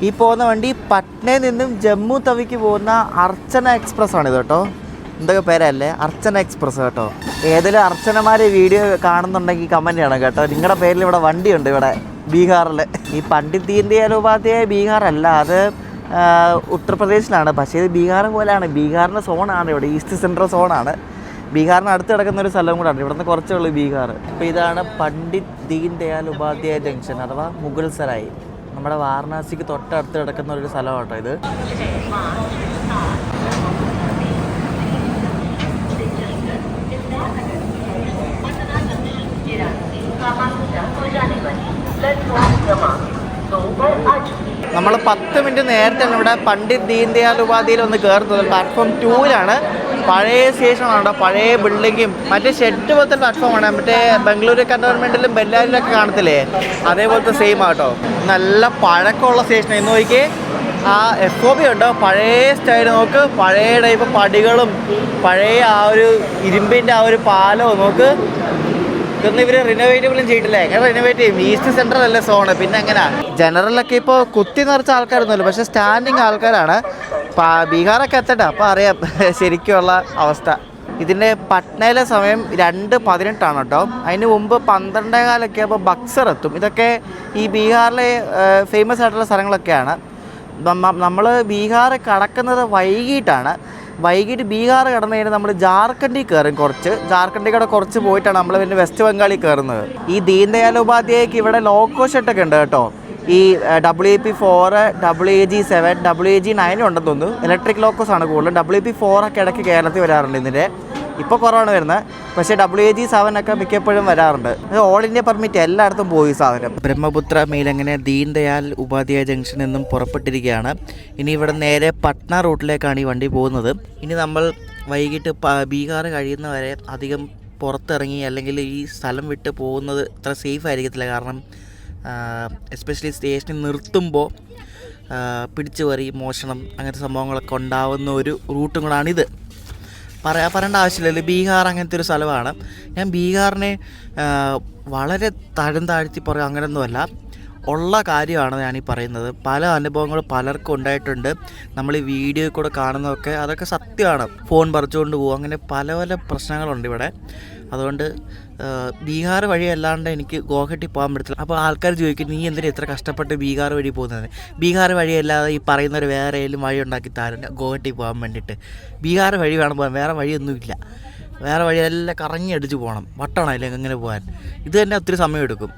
ഈ പോകുന്ന വണ്ടി പട്നയിൽ നിന്നും ജമ്മു തവിക്ക് പോകുന്ന അർച്ചന എക്സ്പ്രസ് ആണ് ഇത് കേട്ടോ. എന്തൊക്കെ പേരല്ലേ, അർച്ചന എക്സ്പ്രസ് കേട്ടോ. ഏതെങ്കിലും അർച്ചനമാർ വീഡിയോ കാണുന്നുണ്ടെങ്കിൽ കമൻറ്റ് ചെയ്യണം കേട്ടോ. നിങ്ങളുടെ പേരിൽ ഇവിടെ വണ്ടിയുണ്ട് ഇവിടെ ബീഹാറിൽ. ഈ പണ്ഡിറ്റ് ദീൻ ദയാൽ ഉപാധ്യായ ബീഹാർ അല്ല, അത് ഉത്തർപ്രദേശിലാണ്. പക്ഷേ ഇത് ബീഹാർ പോലെയാണ്, ബീഹാറിൻ്റെ സോണാണ് ഇവിടെ, ഈസ്റ്റ് സെൻട്രൽ സോണാണ്. ബീഹാറിന് അടുത്ത് കിടക്കുന്ന ഒരു സ്ഥലം കൂടാണ്, ഇവിടുന്ന് കുറച്ചേ ഉള്ളൂ ബീഹാർ. അപ്പോൾ ഇതാണ് പണ്ഡിറ്റ് ദീൻ ദയാൽ ഉപാധ്യായ ജംഗ്ഷൻ അഥവാ മുഗൾ സരായി. നമ്മുടെ വാരണാസിക്ക് തൊട്ടടുത്ത് കിടക്കുന്ന ഒരു സ്ഥലമാണ് കേട്ടോ ഇത്. നമ്മൾ 10 മിനിറ്റ് നേരത്തെയാണ് ഇവിടെ പണ്ഡിറ്റ് ദീൻ ദയാൽ ഉപാധ്യായയിൽ ഒന്ന് കയറുന്നത്. പ്ലാറ്റ്ഫോം 2-ലാണ്. പഴയ സ്റ്റേഷനാണ്, പഴയ ബിൽഡിങ്ങും മറ്റേ ഷെഡ് പോലത്തെ പ്ലാറ്റ്ഫോമാണ്. മറ്റേ ബംഗളൂരു കൻ്റോൺമെൻറ്റിലും ബെല്ലാരിലൊക്കെ കാണത്തില്ലേ, അതേപോലത്തെ സെയിം ആട്ടോ. നല്ല പഴക്കമുള്ള സ്റ്റേഷനാണ്. ഇന്ന് നോക്കിയേ, ആ FOB ഉണ്ടോ, പഴയ സ്റ്റൈൽ നോക്ക്, പഴയ ടൈപ്പ് പടികളും പഴയ ആ ഒരു ഇരുമ്പിൻ്റെ ആ ഒരു പാലവും നോക്ക്. ഇതൊന്നും ഇവർ റിനോവേറ്റ് പോലും ചെയ്തിട്ടില്ല. എങ്ങനെ റിനോവേറ്റ് ചെയ്യും? ഈസ്റ്റ് സെൻട്രൽ അല്ലേ സോണ്, പിന്നെ എങ്ങനെ? ജനറലൊക്കെ ഇപ്പോൾ കുത്തി നിറച്ച ആൾക്കാരൊന്നുമില്ല, പക്ഷേ സ്റ്റാൻഡിങ് ആൾക്കാരാണ്. ബീഹാറൊക്കെ എത്തട്ടെ, അപ്പോൾ അറിയാം ശരിക്കുള്ള അവസ്ഥ. ഇതിൻ്റെ പട്നയിലെ സമയം 2:18 കേട്ടോ. അതിന് മുമ്പ് 12:15 ആകുമ്പോൾ ബക്സർ എത്തും. ഇതൊക്കെ ഈ ബീഹാറിലെ ഫേമസ് ആയിട്ടുള്ള സ്ഥലങ്ങളൊക്കെയാണ്. നമ്മൾ ബീഹാർ കടക്കുന്നത് വൈകിട്ടാണ്. വൈകിട്ട് ബീഹാർ കടന്നു കഴിഞ്ഞാൽ നമ്മൾ ജാർഖണ്ഡിൽ കയറും. ജാർഖണ്ഡിൽ കൂടെ കുറച്ച് പോയിട്ടാണ് നമ്മൾ പിന്നെ വെസ്റ്റ് ബംഗാളിൽ കയറുന്നത്. ഈ ദീൻ ദയാൽ ഉപാധ്യായക്ക് ഇവിടെ ലോക്കോ ഷെട്ടൊക്കെ ഉണ്ട് കേട്ടോ. ഈ WAP4, WAG7, WAG9 ഉണ്ടെന്ന് തോന്നുന്നു. ഇലക്ട്രിക് ലോക്കോസ് ആണ് കൂടുതലും. WAP4 ഒക്കെ ഇടയ്ക്ക് കേരളത്തിൽ വരാറുണ്ട്. ഇതിൻ്റെ ഇപ്പോൾ കുറവാണ് വരുന്നത്, പക്ഷേ WAG7 ഒക്കെ മിക്കപ്പോഴും വരാറുണ്ട്. ഓൾ ഇന്ത്യ പെർമിറ്റ് എല്ലായിടത്തും പോയി സാധനം. ബ്രഹ്മപുത്ര മെയിൽ അങ്ങനെ ദീൻ ദയാൽ ഉപാധ്യായ ജംഗ്ഷനിൽ നിന്നും പുറപ്പെട്ടിരിക്കുകയാണ്. ഇനി ഇവിടെ നേരെ പട്ന റൂട്ടിലേക്കാണ് ഈ വണ്ടി പോകുന്നത്. ഇനി നമ്മൾ വൈകിട്ട് ബീഹാർ കഴിയുന്നവരെ അധികം പുറത്തിറങ്ങി അല്ലെങ്കിൽ ഈ സ്ഥലം വിട്ട് പോകുന്നത് അത്ര സേഫ് ആയിരിക്കത്തില്ല. കാരണം എസ്പെഷ്യലി സ്റ്റേഷനിൽ നിർത്തുമ്പോൾ പിടിച്ചു പറി, മോഷണം അങ്ങനത്തെ സംഭവങ്ങളൊക്കെ ഉണ്ടാവുന്ന ഒരു റൂട്ടും കൂടാണിത്. പറയേണ്ട ആവശ്യമില്ലല്ലോ, ബീഹാർ അങ്ങനത്തെ ഒരു സ്ഥലമാണ്. ഞാൻ ബീഹാറിനെ വളരെ താഴ്ത്തി പറയുക അങ്ങനെയൊന്നുമല്ല, ഉള്ള കാര്യമാണ് ഞാനീ പറയുന്നത്. പല അനുഭവങ്ങളും പലർക്കും ഉണ്ടായിട്ടുണ്ട്. നമ്മൾ ഈ വീഡിയോ കൂടെ കാണുന്നതൊക്കെ അതൊക്കെ സത്യമാണ്. ഫോൺ പറിച്ചുകൊണ്ട് പോകും, അങ്ങനെ പല പല പ്രശ്നങ്ങളുണ്ട് ഇവിടെ. അതുകൊണ്ട് ബീഹാർ വഴി അല്ലാണ്ട് എനിക്ക് ഗുവാഹട്ടി പോകാൻ പറ്റത്തില്ല. അപ്പോൾ ആൾക്കാർ ചോദിക്കും, നീ എന്തിനാ ഇത്ര കഷ്ടപ്പെട്ട് ബീഹാർ വഴി പോകുന്നത്? ബീഹാർ വഴിയല്ലാതെ ഈ പറയുന്നവർ വേറെ ഏതെങ്കിലും വഴി ഉണ്ടാക്കി തരുന്ന ഗുവാഹട്ടി പോകാൻ വേണ്ടിയിട്ട്. ബീഹാർ വഴി വേണം പോകാൻ, വേറെ വഴിയൊന്നുമില്ല. വേറെ വഴിയെല്ലാം കറങ്ങി അടിച്ച് പോകണം, വട്ടണം അല്ലെങ്കിൽ അങ്ങനെ പോകാൻ. ഇത് തന്നെ ഒത്തിരി സമയമെടുക്കും.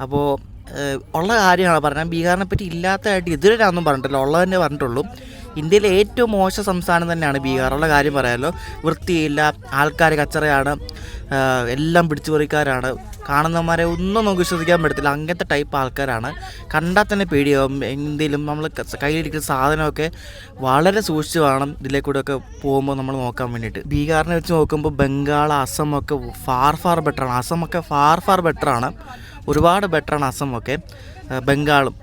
അപ്പോൾ ഉള്ള കാര്യമാണ് പറഞ്ഞാൽ. ബീഹാറിനെ പറ്റി ഇല്ലാത്തതായിട്ട് ഇതുവരെ ഒന്നും പറഞ്ഞിട്ടില്ല, ഉള്ളത് തന്നെ പറഞ്ഞിട്ടുള്ളൂ. ഇന്ത്യയിലെ ഏറ്റവും മോശം സംസ്ഥാനം തന്നെയാണ് ബീഹാർ. ഉള്ള കാര്യം പറയാമല്ലോ. വൃത്തിയില്ല, ആൾക്കാർ കച്ചറയാണ്, എല്ലാം പിടിച്ചു പറിക്കാരാണ്, കാണുന്നവന്മാരെ ഒന്നും നമുക്ക് വിശ്വസിക്കാൻ പറ്റത്തില്ല. അങ്ങനത്തെ ടൈപ്പ് ആൾക്കാരാണ്. കണ്ടാൽ തന്നെ പേടിയാവും. എന്തെങ്കിലും നമ്മൾ കയ്യിലിരിക്കുന്ന സാധനമൊക്കെ വളരെ സൂക്ഷിച്ച് വേണം ഇതിലേക്കൂടെയൊക്കെ പോകുമ്പോൾ നമ്മൾ നോക്കാൻ വേണ്ടിയിട്ട്. ബീഹാറിനെ വെച്ച് നോക്കുമ്പോൾ ബംഗാൾ, അസമൊക്കെ ഫാർ ബെറ്ററാണ്. അസമൊക്കെ ഫാർ ബെറ്ററാണ്, ഒരുപാട് ബെറ്ററാണ് അസമൊക്കെ. ബംഗാളും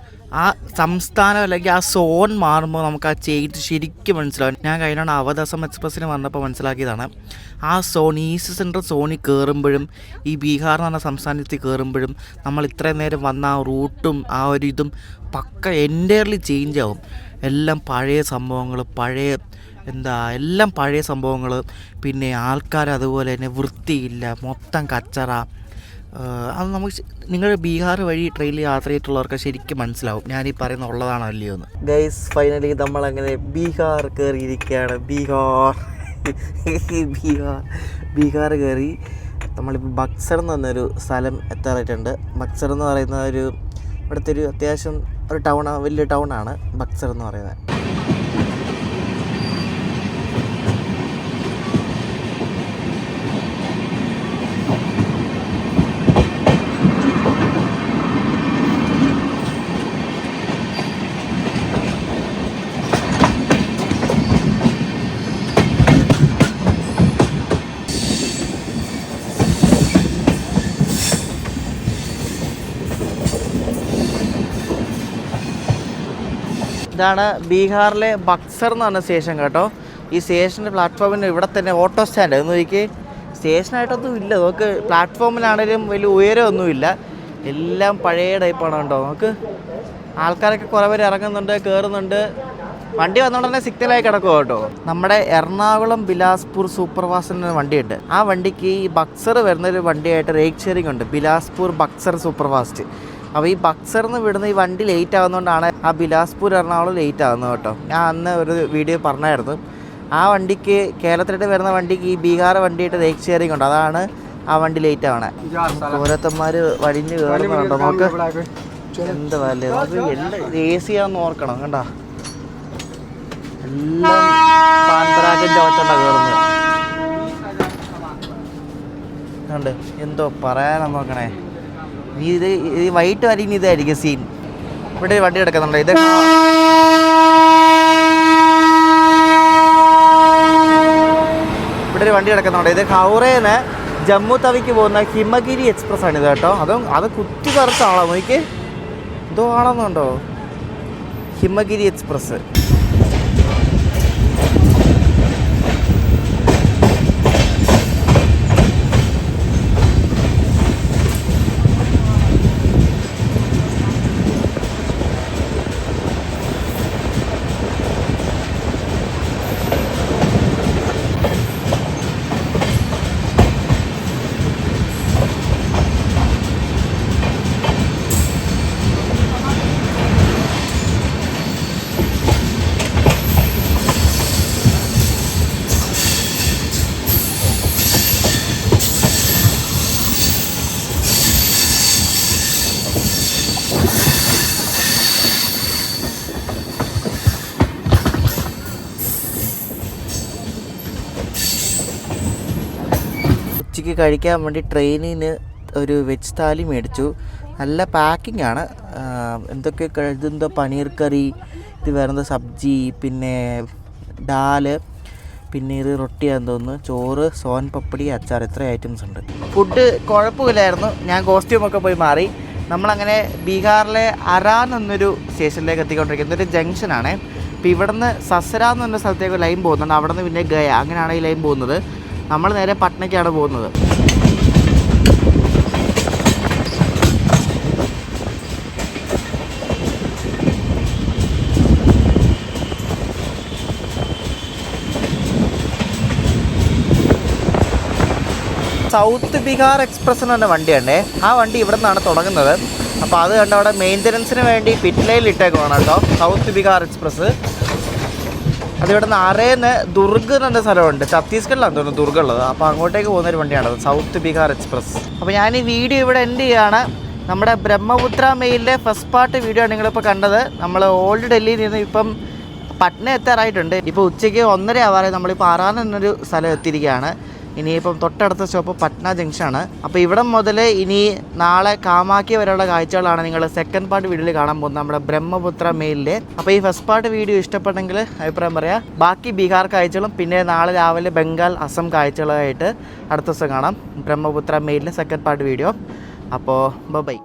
ആ സംസ്ഥാനം അല്ലെങ്കിൽ ആ സോൺ മാറുമ്പോൾ നമുക്ക് ആ ചേഞ്ച് ശരിക്കും മനസ്സിലാവും. ഞാൻ കഴിഞ്ഞാണ് അവധ് അസം എക്സ്പ്രസ്സിന് വന്നപ്പോൾ മനസ്സിലാക്കിയതാണ്. ആ സോൺ, ഈസ്റ്റ് സെൻട്രൽ സോണിൽ കയറുമ്പോഴും ഈ ബീഹാർ എന്ന് പറഞ്ഞ സംസ്ഥാനത്തിൽ കയറുമ്പോഴും നമ്മൾ ഇത്രയും നേരം വന്ന ആ റൂട്ടും ആ ഒരു ഇതും പക്ക എൻറ്റയർലി ചേഞ്ച് ആവും. എല്ലാം പഴയ സംഭവങ്ങൾ, എല്ലാം പഴയ സംഭവങ്ങൾ. പിന്നെ ആൾക്കാർ അതുപോലെ തന്നെ വൃത്തിയില്ല, മൊത്തം കച്ചറ. അത് നമുക്ക് നിങ്ങൾ ബീഹാർ വഴി ട്രെയിനിൽ യാത്ര ചെയ്തിട്ടുള്ളവർക്ക് ശരിക്കും മനസ്സിലാവും ഞാനീ പറയുന്ന ഉള്ളതാണോ അല്ലയോ എന്ന്. ഗൈസ്, ഫൈനലി നമ്മളങ്ങനെ ബീഹാർ കയറിയിരിക്കുകയാണ്. ബീഹാർ കയറി നമ്മളിപ്പോൾ ബക്സർ എന്ന് പറഞ്ഞൊരു സ്ഥലം എത്താറായിട്ടുണ്ട്. ബക്സർ എന്ന് പറയുന്ന ഇവിടുത്തെ ഒരു അത്യാവശ്യം ഒരു വലിയ ടൗണാണ് ബക്സർ എന്ന് പറയുന്നത്. ഇതാണ് ബീഹാറിലെ ബക്സർ എന്ന് പറഞ്ഞ സ്റ്റേഷൻ കേട്ടോ. ഈ സ്റ്റേഷൻ്റെ പ്ലാറ്റ്ഫോമിന് ഇവിടെ തന്നെ ഓട്ടോ സ്റ്റാൻഡ് എന്ന് നോക്കി. സ്റ്റേഷനായിട്ടൊന്നും ഇല്ല, നമുക്ക് പ്ലാറ്റ്ഫോമിലാണെങ്കിലും വലിയ ഉയരമൊന്നുമില്ല, എല്ലാം പഴയ ടൈപ്പാണ് കേട്ടോ. നമുക്ക് ആൾക്കാരൊക്കെ കുറേ പേര് ഇറങ്ങുന്നുണ്ട്, കയറുന്നുണ്ട്. വണ്ടി വന്നുകൊണ്ട് തന്നെ സിഗ്നലായി കിടക്കുക കേട്ടോ. നമ്മുടെ എറണാകുളം ബിലാസ്പൂർ സൂപ്പർ ഫാസ്റ്റ് എന്ന വണ്ടിയുണ്ട്. ആ വണ്ടിക്ക് ഈ ബക്സർ വരുന്നൊരു വണ്ടിയായിട്ട് റേറ്റ് ഷെയറിംഗ് ഉണ്ട്. Bilaspur Buxar super fast. അപ്പോൾ ഈ ബക്സറിൽ നിന്ന് വിടുന്ന ഈ വണ്ടി ലേറ്റ് ആകുന്നതുകൊണ്ടാണ് ആ ബിലാസ്പൂർ എറണാകുളം ലേറ്റ് ആകുന്നത് കേട്ടോ. ഞാൻ അന്ന് ഒരു വീഡിയോ പറഞ്ഞായിരുന്നു. ആ വണ്ടിക്ക് കേരളത്തിലോട്ട് വരുന്ന വണ്ടിക്ക് ഈ ബീഹാർ വണ്ടിയായിട്ട് റേക്ക് ഷെയറിംഗ് ഉണ്ട്, അതാണ് ആ വണ്ടി ലേറ്റ് ആവണേ. ഓരോരുത്തന്മാർ വഴിഞ്ഞ് കയറുന്നുണ്ടോ നോക്ക്, എന്താ വല്ലേ എല്ലാം എ സി ആണെന്ന് ഓർക്കണം. കണ്ടോ എല്ലാം പാൻപരാഗം ചോദിച്ചോണ്ടാ കയറുന്നത്. കണ്ട് എന്തോ പറയാനാ നോക്കണേ. നീ ഇത് വൈകിട്ട് വരെ ഇനി ഇതായിരിക്കും സീൻ. ഇവിടെ വണ്ടി കിടക്കുന്നുണ്ടോ? ഇത് ഇവിടെ ഒരു വണ്ടി കിടക്കുന്നുണ്ടോ? ഇത് ഹൗറേന്ന് ജമ്മു തവിക്ക് പോകുന്ന ഹിമഗിരി എക്സ്പ്രസ് ആണ് ഇത് കേട്ടോ. അത് കുത്തി കറുത്ത ആളാ നോക്കി, എന്തോ ആണെന്നുണ്ടോ ഹിമഗിരി എക്സ്പ്രസ്. ഉച്ചയ്ക്ക് കഴിക്കാൻ വേണ്ടി ട്രെയിനിന് ഒരു വെജ് താലി മേടിച്ചു. നല്ല പാക്കിംഗ് ആണ്. എന്തൊക്കെ ഇതെന്തോ പനീർ കറി, ഇത് വേറെന്തോ സബ്ജി, പിന്നെ ഡാല്, പിന്നെ ഇത് റൊട്ടിയാന്ന് തോന്നുന്നു, ചോറ്, സോൻ പപ്പടി, അച്ചാർ, ഇത്ര ഐറ്റംസ് ഉണ്ട്. ഫുഡ് കുഴപ്പമില്ലായിരുന്നു. ഞാൻ കോസ്റ്റ്യൂമൊക്കെ പോയി മാറി. നമ്മളങ്ങനെ ബീഹാറിലെ അരാൻ എന്നൊരു സ്റ്റേഷനിലേക്ക് എത്തിക്കൊണ്ടിരിക്കുന്നത്. ഒരു ജംഗ്ഷനാണ്. അപ്പോൾ ഇവിടുന്ന് സസര എന്ന് പറഞ്ഞ സ്ഥലത്തേക്ക് ലൈൻ പോകുന്നുണ്ട്. അവിടെ നിന്ന് പിന്നെ ഗയ, അങ്ങനെയാണ് ഈ ലൈൻ പോകുന്നത്. നമ്മൾ നേരെ പട്നയ്ക്കാണ് പോകുന്നത്. സൗത്ത് ബീഹാർ എക്സ്പ്രസ് എന്ന് പറഞ്ഞ വണ്ടിയുണ്ടേ. ആ വണ്ടി ഇവിടെ നിന്നാണ് തുടങ്ങുന്നത്. അപ്പോൾ അത് കണ്ട് അവിടെ മെയിൻ്റനൻസിന് വേണ്ടി പിറ്റ് ലൈനിൽ ഇട്ടേക്കുവാണ് കേട്ടോ സൗത്ത് ബീഹാർ എക്സ്പ്രസ്. അതിവിടെ നിന്ന് അരേന്ന് ദുർഗ് എന്ന സ്ഥലമുണ്ട്, ഛത്തീസ്ഗഡിലാണ് തോന്നുന്നു ദുർഗ് ഉള്ളത്. അപ്പോൾ അങ്ങോട്ടേക്ക് പോകുന്നൊരു വണ്ടിയാണത്, സൗത്ത് ബീഹാർ എക്സ്പ്രസ്. അപ്പോൾ ഞാൻ ഈ വീഡിയോ ഇവിടെ എൻഡ് ചെയ്യുകയാണ്. നമ്മുടെ ബ്രഹ്മപുത്ര മെയിലിൻ്റെ ഫസ്റ്റ് പാർട്ട് വീഡിയോ ആണ് നിങ്ങളിപ്പോൾ കണ്ടത്. നമ്മൾ ഓൾഡ് ഡൽഹിയിൽ നിന്ന് ഇപ്പം പട്ന എത്താറായിട്ടുണ്ട്. ഇപ്പോൾ ഉച്ചയ്ക്ക് 1:30 ആവാറായി. നമ്മളിപ്പോൾ അറാൻ എന്നൊരു സ്ഥലം എത്തിയിരിക്കുകയാണ്. ഇനിയിപ്പം തൊട്ടടുത്ത സ്റ്റോപ്പ് പട്ന ജംഗ്ഷനാണ്. അപ്പോൾ ഇവിടെ മുതൽ ഇനി നാളെ കാമാക്കി വരെയുള്ള കാഴ്ചകളാണ് നിങ്ങൾ സെക്കൻഡ് പാർട്ട് വീഡിയോയിൽ കാണാൻ പോകുന്നത് നമ്മുടെ ബ്രഹ്മപുത്ര മെയിലിലെ. അപ്പോൾ ഈ ഫസ്റ്റ് പാർട്ട് വീഡിയോ ഇഷ്ടപ്പെട്ടെങ്കിൽ അഭിപ്രായം പറയാം. ബാക്കി ബീഹാർ കാഴ്ചകളും പിന്നെ നാളെ രാവിലെ ബംഗാൾ, അസം കാഴ്ചകളായിട്ട് അടുത്ത ദിവസം കാണാം ബ്രഹ്മപുത്ര മെയിലിലെ സെക്കൻഡ് പാർട്ട് വീഡിയോ. അപ്പോൾ ബൈ.